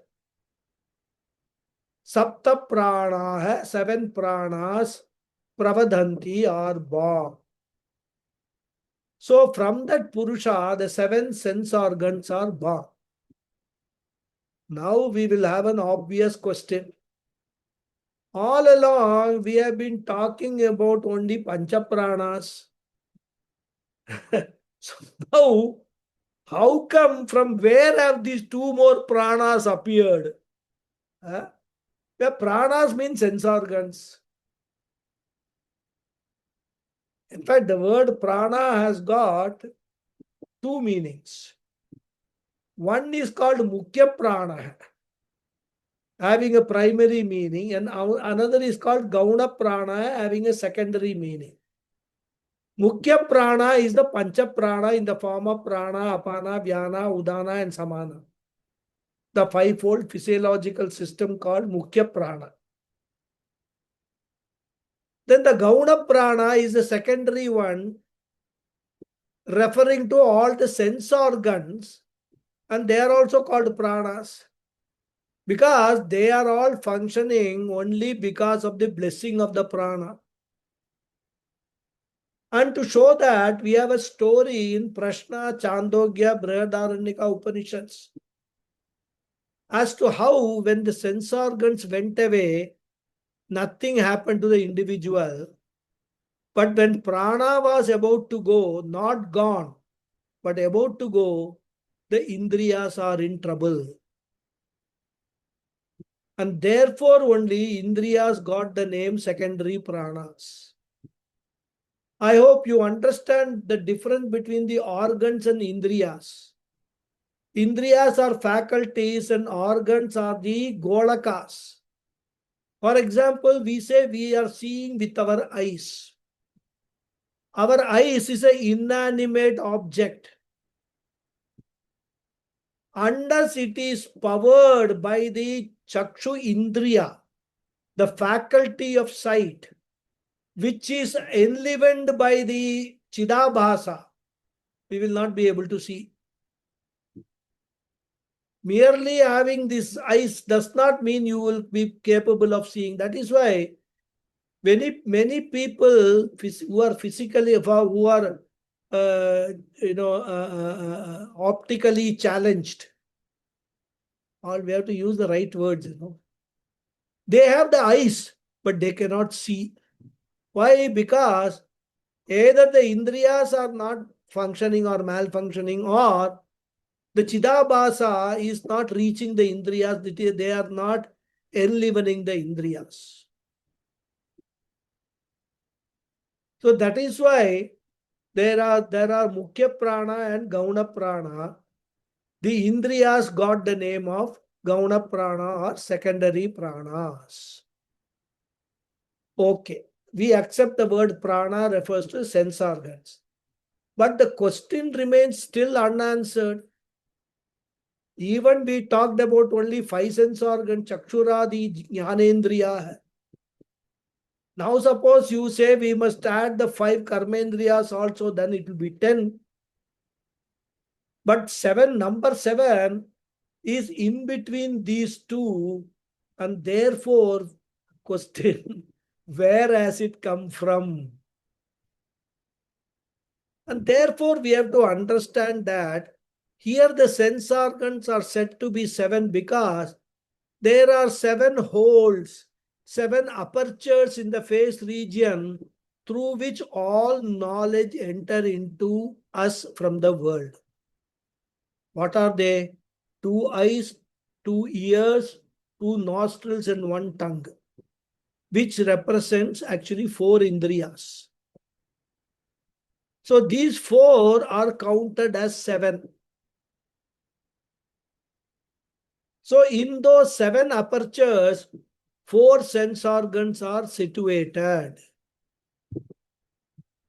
Sapta prana, 7 pranas, pravadhanti are born. So from that Purusha, the 7 sense organs are born. Now we will have an obvious question. All along, we have been talking about only Panchapranas. So now, how come, from where have these 2 more pranas appeared? The pranas mean sense organs. In fact, the word prana has got 2 meanings. One is called Mukhya Prana, having a primary meaning, and another is called Gauna Prana, having a secondary meaning. Mukhya Prana is the Pancha Prana in the form of Prana, Apana, Vyana, Udana, and Samana. The 5-fold physiological system called Mukhya Prana. Then the Gauna Prana is the secondary one, referring to all the sense organs, and they are also called pranas, because they are all functioning only because of the blessing of the prana. And to show that, we have a story in Prashna, Chandogya, Brihadaranyaka Upanishads as to how, when the sense organs went away, nothing happened to the individual. But when prana was about to go, not gone, but about to go, the indriyas are in trouble. And therefore only indriyas got the name secondary pranas. I hope you understand the difference between the organs and indriyas. Indriyas are faculties and organs are the golakas. For example, we say we are seeing with our eyes. Our eyes is an inanimate object. Unless it is powered by the chakshu indriya, the faculty of sight, which is enlivened by the chidabhasa, we will not be able to see. Merely having this eyes does not mean you will be capable of seeing. That is why many people who are physically, who are optically challenged, or we have to use the right words, they have the eyes, but they cannot see. Why? Because either the indriyas are not functioning or malfunctioning, or the chidabhasa is not reaching the indriyas, they are not enlivening the indriyas. So that is why there are Mukhya Prana and Gauna Prana. The indriyas got the name of Gauna Prana or secondary pranas. Okay, we accept the word prana refers to sense organs. But the question remains still unanswered. Even we talked about only 5 sense organs, Chakshuradi Jnanendriya. Now suppose you say we must add the 5 Karmendriyas also, then it will be 10. But number 7 is in between these two, and therefore question, where has it come from? And therefore we have to understand that here the sense organs are said to be 7 because there are 7 holes, 7 apertures in the face region through which all knowledge enter into us from the world. What are they? 2 eyes, 2 ears, 2 nostrils and 1 tongue, which represents actually 4 indriyas. So these 4 are counted as 7. So in those 7 apertures, 4 sense organs are situated.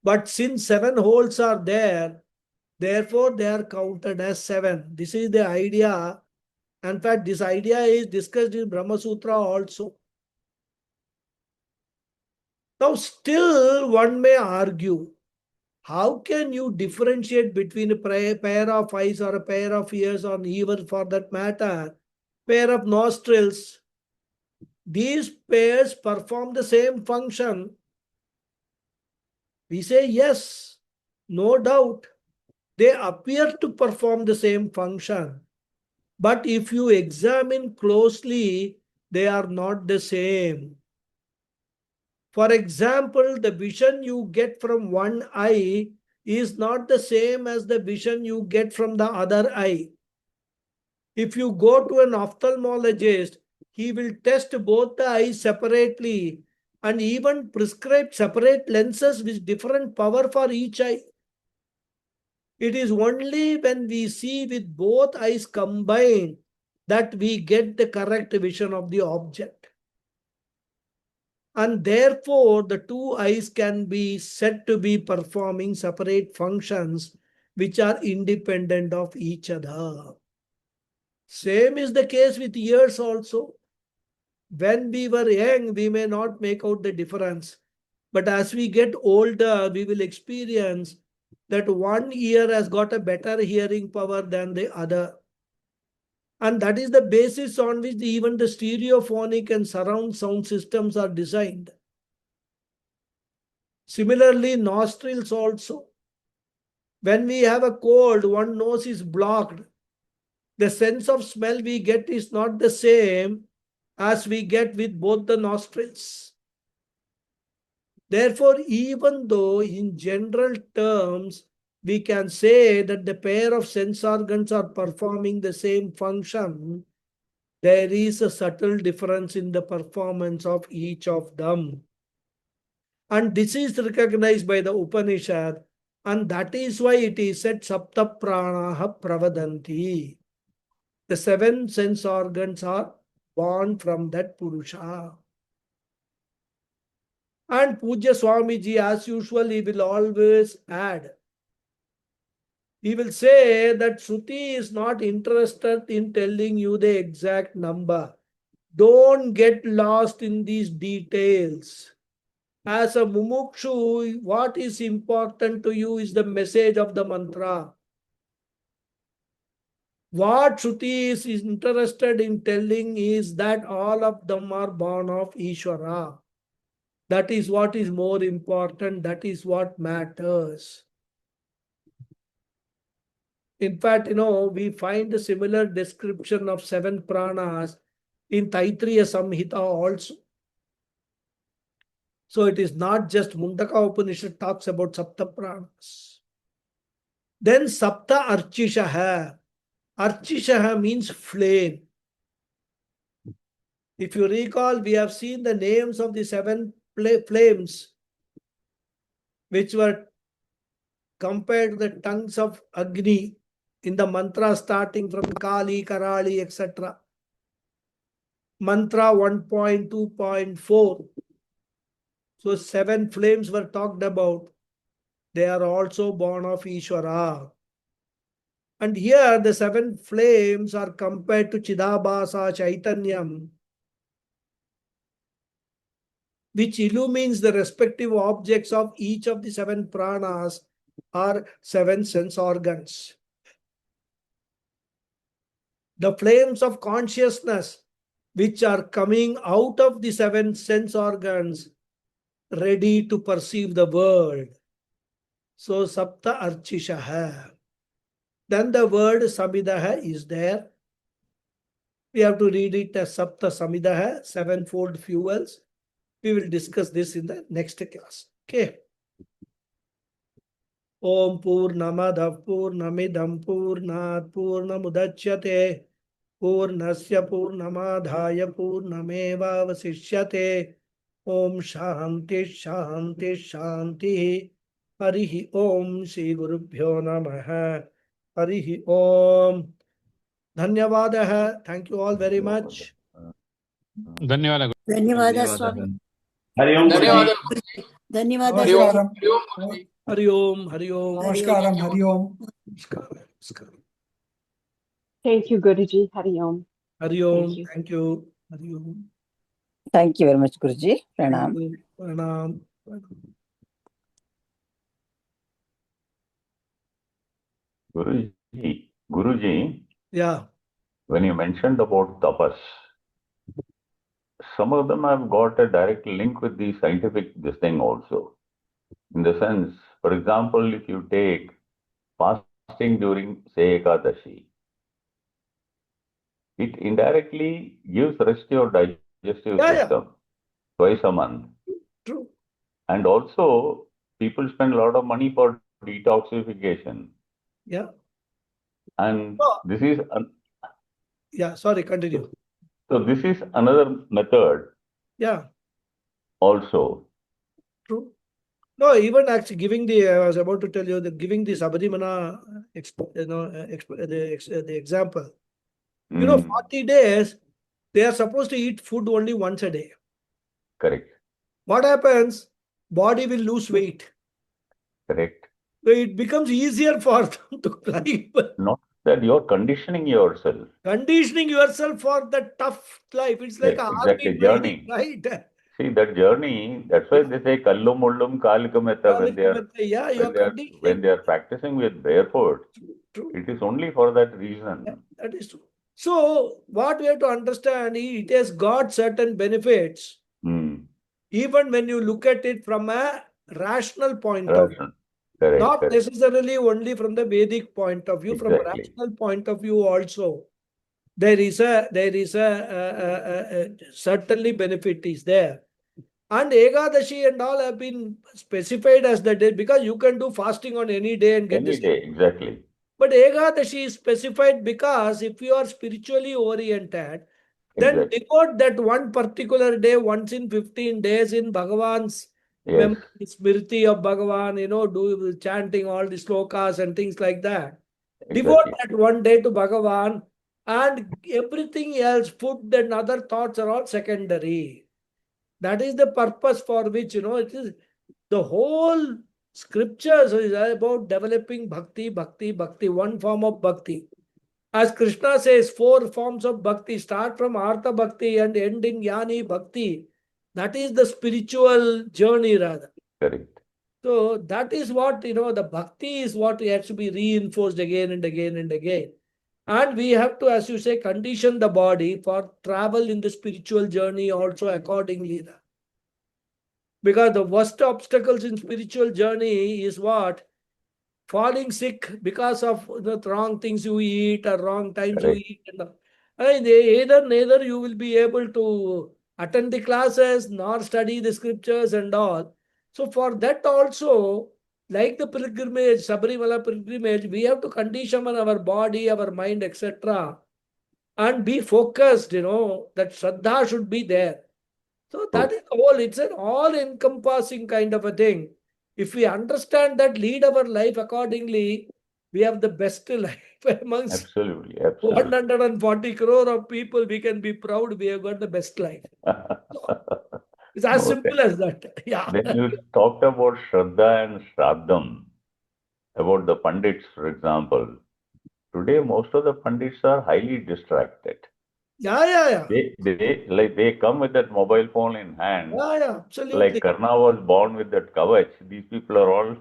But since 7 holes are there, therefore they are counted as 7. This is the idea. In fact, this idea is discussed in Brahma Sutra also. Now still one may argue, how can you differentiate between a pair of eyes or a pair of ears, or even for that matter, pair of nostrils? These pairs perform the same function. We say yes, no doubt. They appear to perform the same function. But if you examine closely, they are not the same. For example, the vision you get from one eye is not the same as the vision you get from the other eye. If you go to an ophthalmologist, he will test both the eyes separately and even prescribe separate lenses with different power for each eye. It is only when we see with both eyes combined that we get the correct vision of the object. And therefore, the 2 eyes can be said to be performing separate functions which are independent of each other. Same is the case with ears also. When we were young, we may not make out the difference. But as we get older, we will experience that one ear has got a better hearing power than the other. And that is the basis on which even the stereophonic and surround sound systems are designed. Similarly, nostrils also. When we have a cold, one nose is blocked. The sense of smell we get is not the same as we get with both the nostrils. Therefore, even though in general terms, we can say that the pair of sense organs are performing the same function, there is a subtle difference in the performance of each of them. And this is recognized by the Upanishad, and that is why it is said Sapta Pranaha Pravadanti. The 7 sense organs are born from that Purusha. And Puja Swamiji, as usual, he will always add. He will say that Shruti is not interested in telling you the exact number. Don't get lost in these details. As a mumukshu, what is important to you is the message of the mantra. What Shruti is interested in telling is that all of them are born of Ishvara. That is what is more important. That is what matters. In fact, we find a similar description of 7 pranas in Taittiriya Samhita also. So it is not just Mundakopanishad talks about Sapta pranas. Then Sapta Archishaha. Archishaha means flame. If you recall, we have seen the names of the 7 flames which were compared to the tongues of Agni in the mantra starting from Kali, Karali, etc. Mantra 1.2.4. So 7 flames were talked about. they are also born of Ishvara. And here the 7 flames are compared to Chidabhasa Chaitanyam, which illumines the respective objects of each of the 7 pranas or 7 sense organs. The flames of consciousness, which are coming out of the 7 sense organs, ready to perceive the world. So, Sapta Archishaha. Then the word Samidaha is there. We have to read it as Sapta Samidaha, 7-fold fuels. We will discuss this in the next class. Okay. Om Purnamadav Purnamidam Purnat Purnamudachyate Purnasya Purnamadhaya Purnameva Vasishyate. Om Shanti Shanti Shanti. Harihi Om Shri Gurubhyo Namaha. Harihi Om. Dhanyavadaha. Thank you all very much. ಧನ್ಯವಾದ ಧನ್ಯವಾದ ಸ್ವಾಮಿ. Hari Om Guruji. ಧನ್ಯವಾದ Namaskaram. Hari Om. Hari Om. Namaskaram. Hari Om. Namaskaram. Thank you, Guruji. Hari Om. Hari Om. you. Thank you. Hari Om. Thank you very much, Guruji. Pranam. Pranam. Guruji, Yeah. when you mentioned about tapas, some of them have got a direct link with the scientific this thing also. In the sense, for example, if you take fasting during, say, Ekadashi, it indirectly gives rest to your digestive system twice a month. True. And also, people spend a lot of money for detoxification. Yeah. And Oh. this is Yeah. Sorry. Continue. so this is another method Yeah. also. True. No, even actually giving the, I was about to tell you that giving the Sabadimana, the example. You know, 40 days, they are supposed to eat food only once a day. Correct. What happens? Body will lose weight. Correct. So it becomes easier for them to climb. Not that you're conditioning yourself. Conditioning yourself for the tough life. It's like Yes, an exactly, army journey. training, right? See that journey, that's why they say Kallum Mullum Kalikameta Yeah, you're when conditioning. they are practicing with barefoot. True. It is only for that reason. Yeah, that is true. So what we have to understand, it has got certain benefits, even when you look at it from a rational point of view. Correct, Not correct. necessarily only from the Vedic point of view, from a Exactly. rational point of view also. There is a certainly benefit is there. And Ekadashi and all have been specified as the day, because you can do fasting on any day and get Any this. day, exactly. But Ekadashi is specified because if you are spiritually oriented, then Exactly. devote that one particular day once in 15 days in Bhagavan's Yes, Smriti of Bhagavan, do chanting all the slokas and things like that. exactly. Devote that one day to Bhagavan, and everything else, food and other thoughts are all secondary. That is the purpose for which, it is the whole scriptures is about developing bhakti, one form of bhakti. As Krishna says, 4 forms of bhakti start from Artha Bhakti and end in Yani Bhakti. That is the spiritual journey rather. Correct. So that is what, the bhakti is what has to be reinforced again and again and again. And we have to, as you say, condition the body for travel in the spiritual journey also accordingly. Because the worst obstacles in spiritual journey is what? Falling sick because of the wrong things you eat or wrong times Correct. you eat. And neither you will be able to attend the classes nor study the scriptures and all. So for that also, like the pilgrimage, Sabarimala pilgrimage, we have to condition our body, our mind, etc. and be focused, that Shraddha should be there. So that is all. It's an all-encompassing kind of a thing. If we understand that, lead our life accordingly, we have the best life amongst Absolutely. 140 crore of people. We can be proud we have got the best life. It's as Okay. simple as that. Yeah. Then you talked about Shraddha and Shraddham, about the Pandits, for example. Today, most of the Pandits are highly distracted. Yeah. They come with that mobile phone in hand. Yeah, absolutely. Like Karna was born with that kavach. These people are all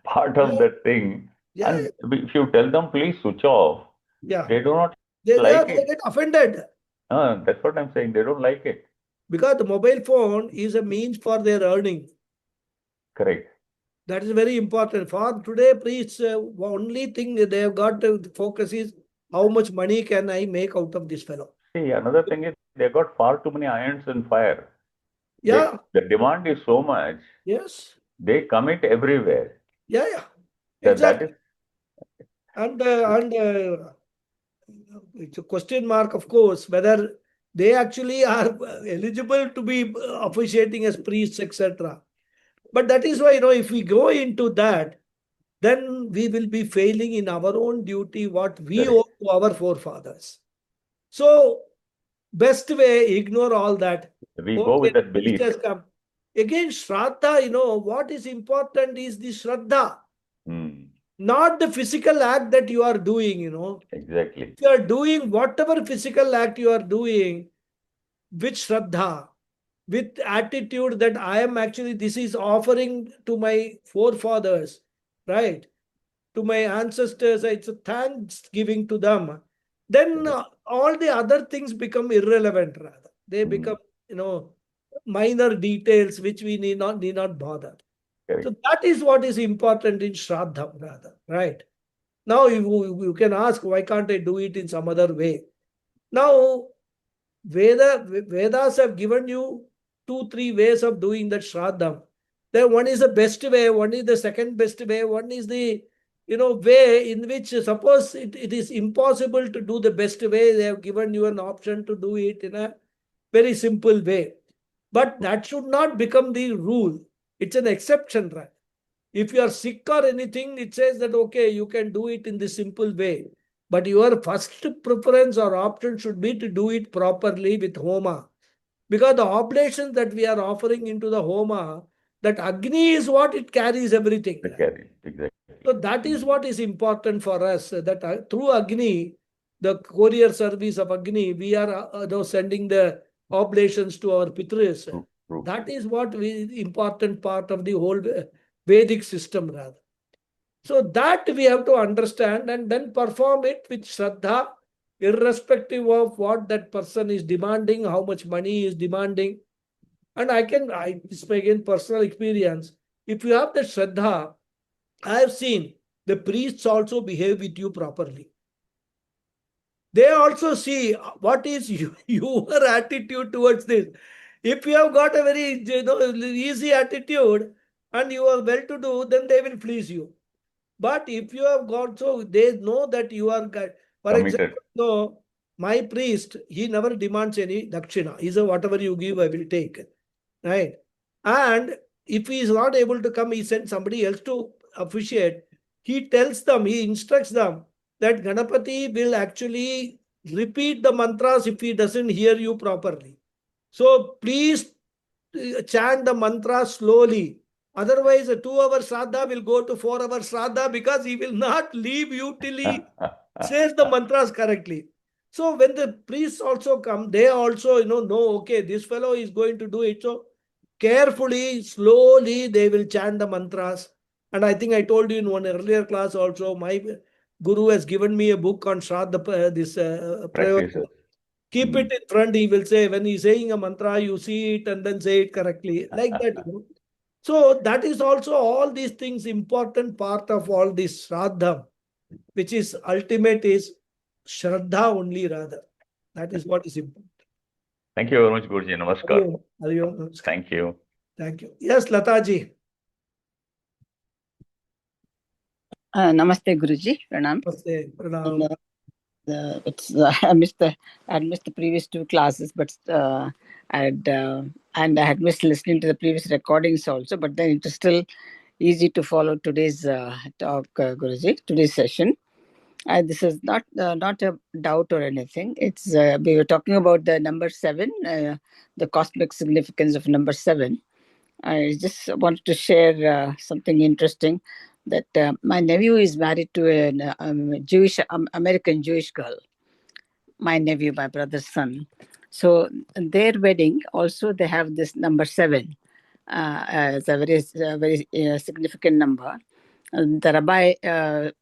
part of that thing. Yeah, And if you tell them, please switch off, yeah. they do not They like they it. get offended That's what I'm saying. They don't like it. because the mobile phone is a means for their earning. Correct. That is very important. For today, priests, only thing that they have got to focus is how much money can I make out of this fellow. See, another thing is they got far too many irons in fire. Yeah. The demand is so much. Yes. They commit everywhere. Yeah. That is And it's a question mark, of course, whether they actually are eligible to be officiating as priests, etc. But that is why, if we go into that, then we will be failing in our own duty, what we Correct. owe to our forefathers. So, best way, ignore all that. We go with that priest belief. has come. Again, Shraddha, what is important is the Shraddha, not the physical act that you are doing, Exactly. If you are doing whatever physical act you are doing with Shraddha, with attitude that I am actually, this is offering to my forefathers, right? To my ancestors, it's a thanksgiving to them. Then all the other things become irrelevant rather. They become, minor details which we need not bother. Correct. So that is what is important in Shraddha rather, right? Now you can ask, why can't I do it in some other way? Now, Vedas have given you 2-3 ways of doing that Shraddha. Then one is the best way, one is the second best way, one is the way in which, suppose it is impossible to do the best way, they have given you an option to do it in a very simple way. But that should not become the rule. It's an exception, right? If you are sick or anything, it says that, okay, you can do it in the simple way. But your first preference or option should be to do it properly with Homa. Because the oblations that we are offering into the Homa, that Agni is what it carries everything. Exactly. So that is what is important for us, that through Agni, the courier service of Agni, we are sending the oblations to our Pitris. True. That is what important part of the whole Vedic system rather. So that we have to understand and then perform it with Shraddha, irrespective of what that person is demanding, how much money he is demanding. And this is again personal experience. If you have that Shraddha, I have seen the priests also behave with you properly. They also see what is your attitude towards this. If you have got a very easy attitude and you are well to do, then they will please you. But if you have got, so they know that you are, for Committed. example, my priest, he never demands any dakshina. He says, whatever you give, I will take. Right? And if he is not able to come, he sends somebody else to officiate. He tells them, he instructs them that Ganapathy will actually repeat the mantras if he doesn't hear you properly. So please chant the mantra slowly. Otherwise, a 2-hour Shraddha will go to 4-hour Shraddha because he will not leave you till he says the mantras correctly. So when the priests also come, they also know, okay, this fellow is going to do it. So carefully, slowly, they will chant the mantras. And I think I told you in one earlier class also, my guru has given me a book on Shraddha, this prayer. Keep it in front, he will say, when he's saying a mantra, you see it and then say it correctly. Like that. So that is also all these things, important part of all this Shraddha, which is ultimate is Shraddha only rather. That is what is important. Thank you very much, Guruji. Namaskar. Namaskar. Thank you. Thank you. Yes, Lataji. Namaste, Guruji. Pranam. Namaste. Pranam. I missed the previous 2 classes, but I had missed listening to the previous recordings also. But then it is still easy to follow today's talk, Guruji, today's session. This is not a doubt or anything. It's we were talking about the number 7, the cosmic significance of number 7. I just wanted to share something interesting, that my nephew is married to a Jewish American Jewish girl. My nephew, my brother's son. So their wedding also, they have this number 7 as a very significant number. And the rabbi and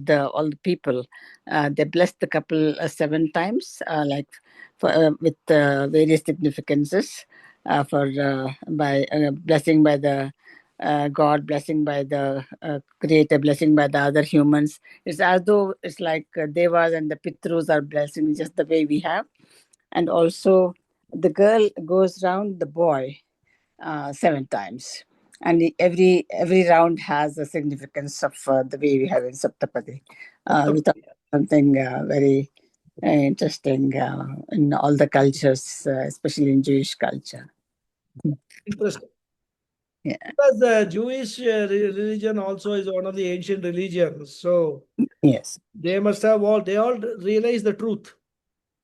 all the people, they blessed the couple 7 times, with various significances, by blessing by the God, blessing by the Creator, blessing by the other humans. It's as though it's like devas and the pitrus are blessing just the way we have. And also, the girl goes round the boy 7 times, and every round has a significance of the way we have in Saptapadi. We thought something very interesting in all the cultures, especially in Jewish culture. Interesting. Yeah. Because the Jewish religion also is one of the ancient religions. So Yes. they must have they all realize the truth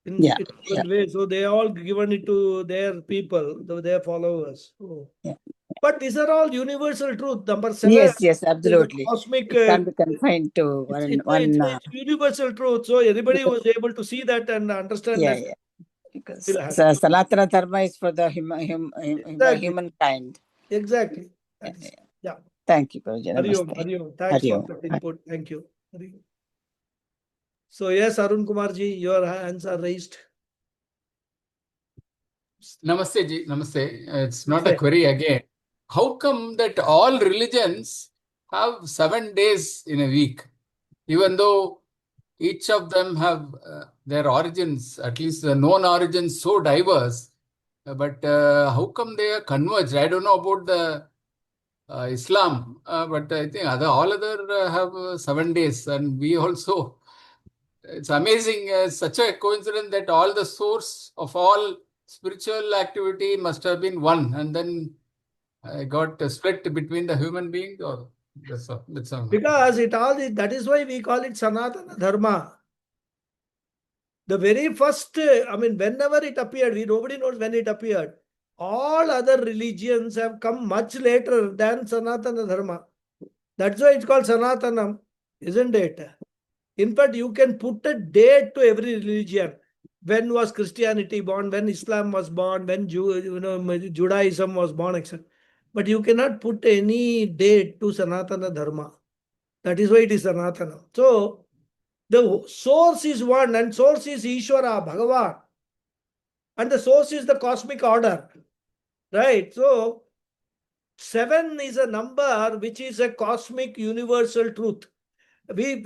in different ways. So they all given it to their people, their followers. So. Yeah. But these are all universal truth. Number 7. Yes, absolutely. Cosmic. It can't be confined to It's universal truth. So everybody was able to see that and understand that. Yeah. Because Sanatana Dharma is for the humankind. Exactly. Yeah. Thank you, Guruji. Hariom. Thanks for that input. Thank you. Hariom. So yes, Arun Kumarji, your hands are raised. Namaste ji, namaste. It's not a query again. How come that all religions have 7 days in a week, even though each of them have their origins, at least the known origins, so diverse? But how come they are converged? I don't know about the Islam, but I think all other have 7 days, and we also. It's amazing, such a coincidence that all the source of all spiritual activity must have been one, and then got split between the human beings. Or that's all. Because that is why we call it Sanatana Dharma. The very first, whenever it appeared, nobody knows when it appeared. All other religions have come much later than Sanatana Dharma. That's why it's called Sanatanam, isn't it? In fact, you can put a date to every religion. When was Christianity born? When Islam was born? When Judaism was born, etc. But you cannot put any date to Sanatana Dharma. That is why it is Sanatana. So the source is one, and source is Ishvara, Bhagavan. And the source is the cosmic order. Right? So 7 is a number which is a cosmic universal truth. We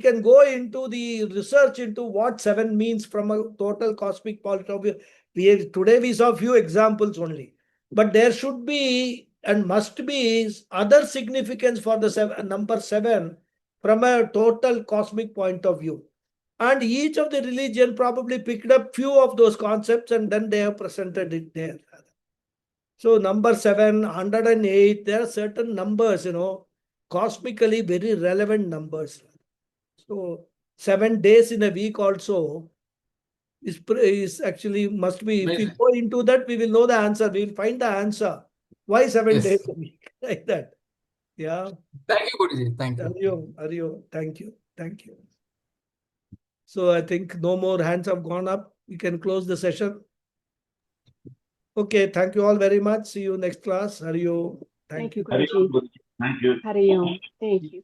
can go into the research into what 7 means from a total cosmic point of view. Today we saw a few examples only. But there should be and must be other significance for the number 7 from a total cosmic point of view. And each of the religion probably picked up few of those concepts and then they have presented it there. So number 7, 108, there are certain numbers, cosmically very relevant numbers. So 7 days in a week also is actually must be. If we go into that, we will know the answer. We will find the answer. Why 7 days a week? Like that. Yeah. Thank you, Guruji. Thank you. Hariom. Thank you. So I think no more hands have gone up. We can close the session. Okay. Thank you all very much. See you next class. Hariom. Thank you, Guruji. Thank you. Hariom. Thank you.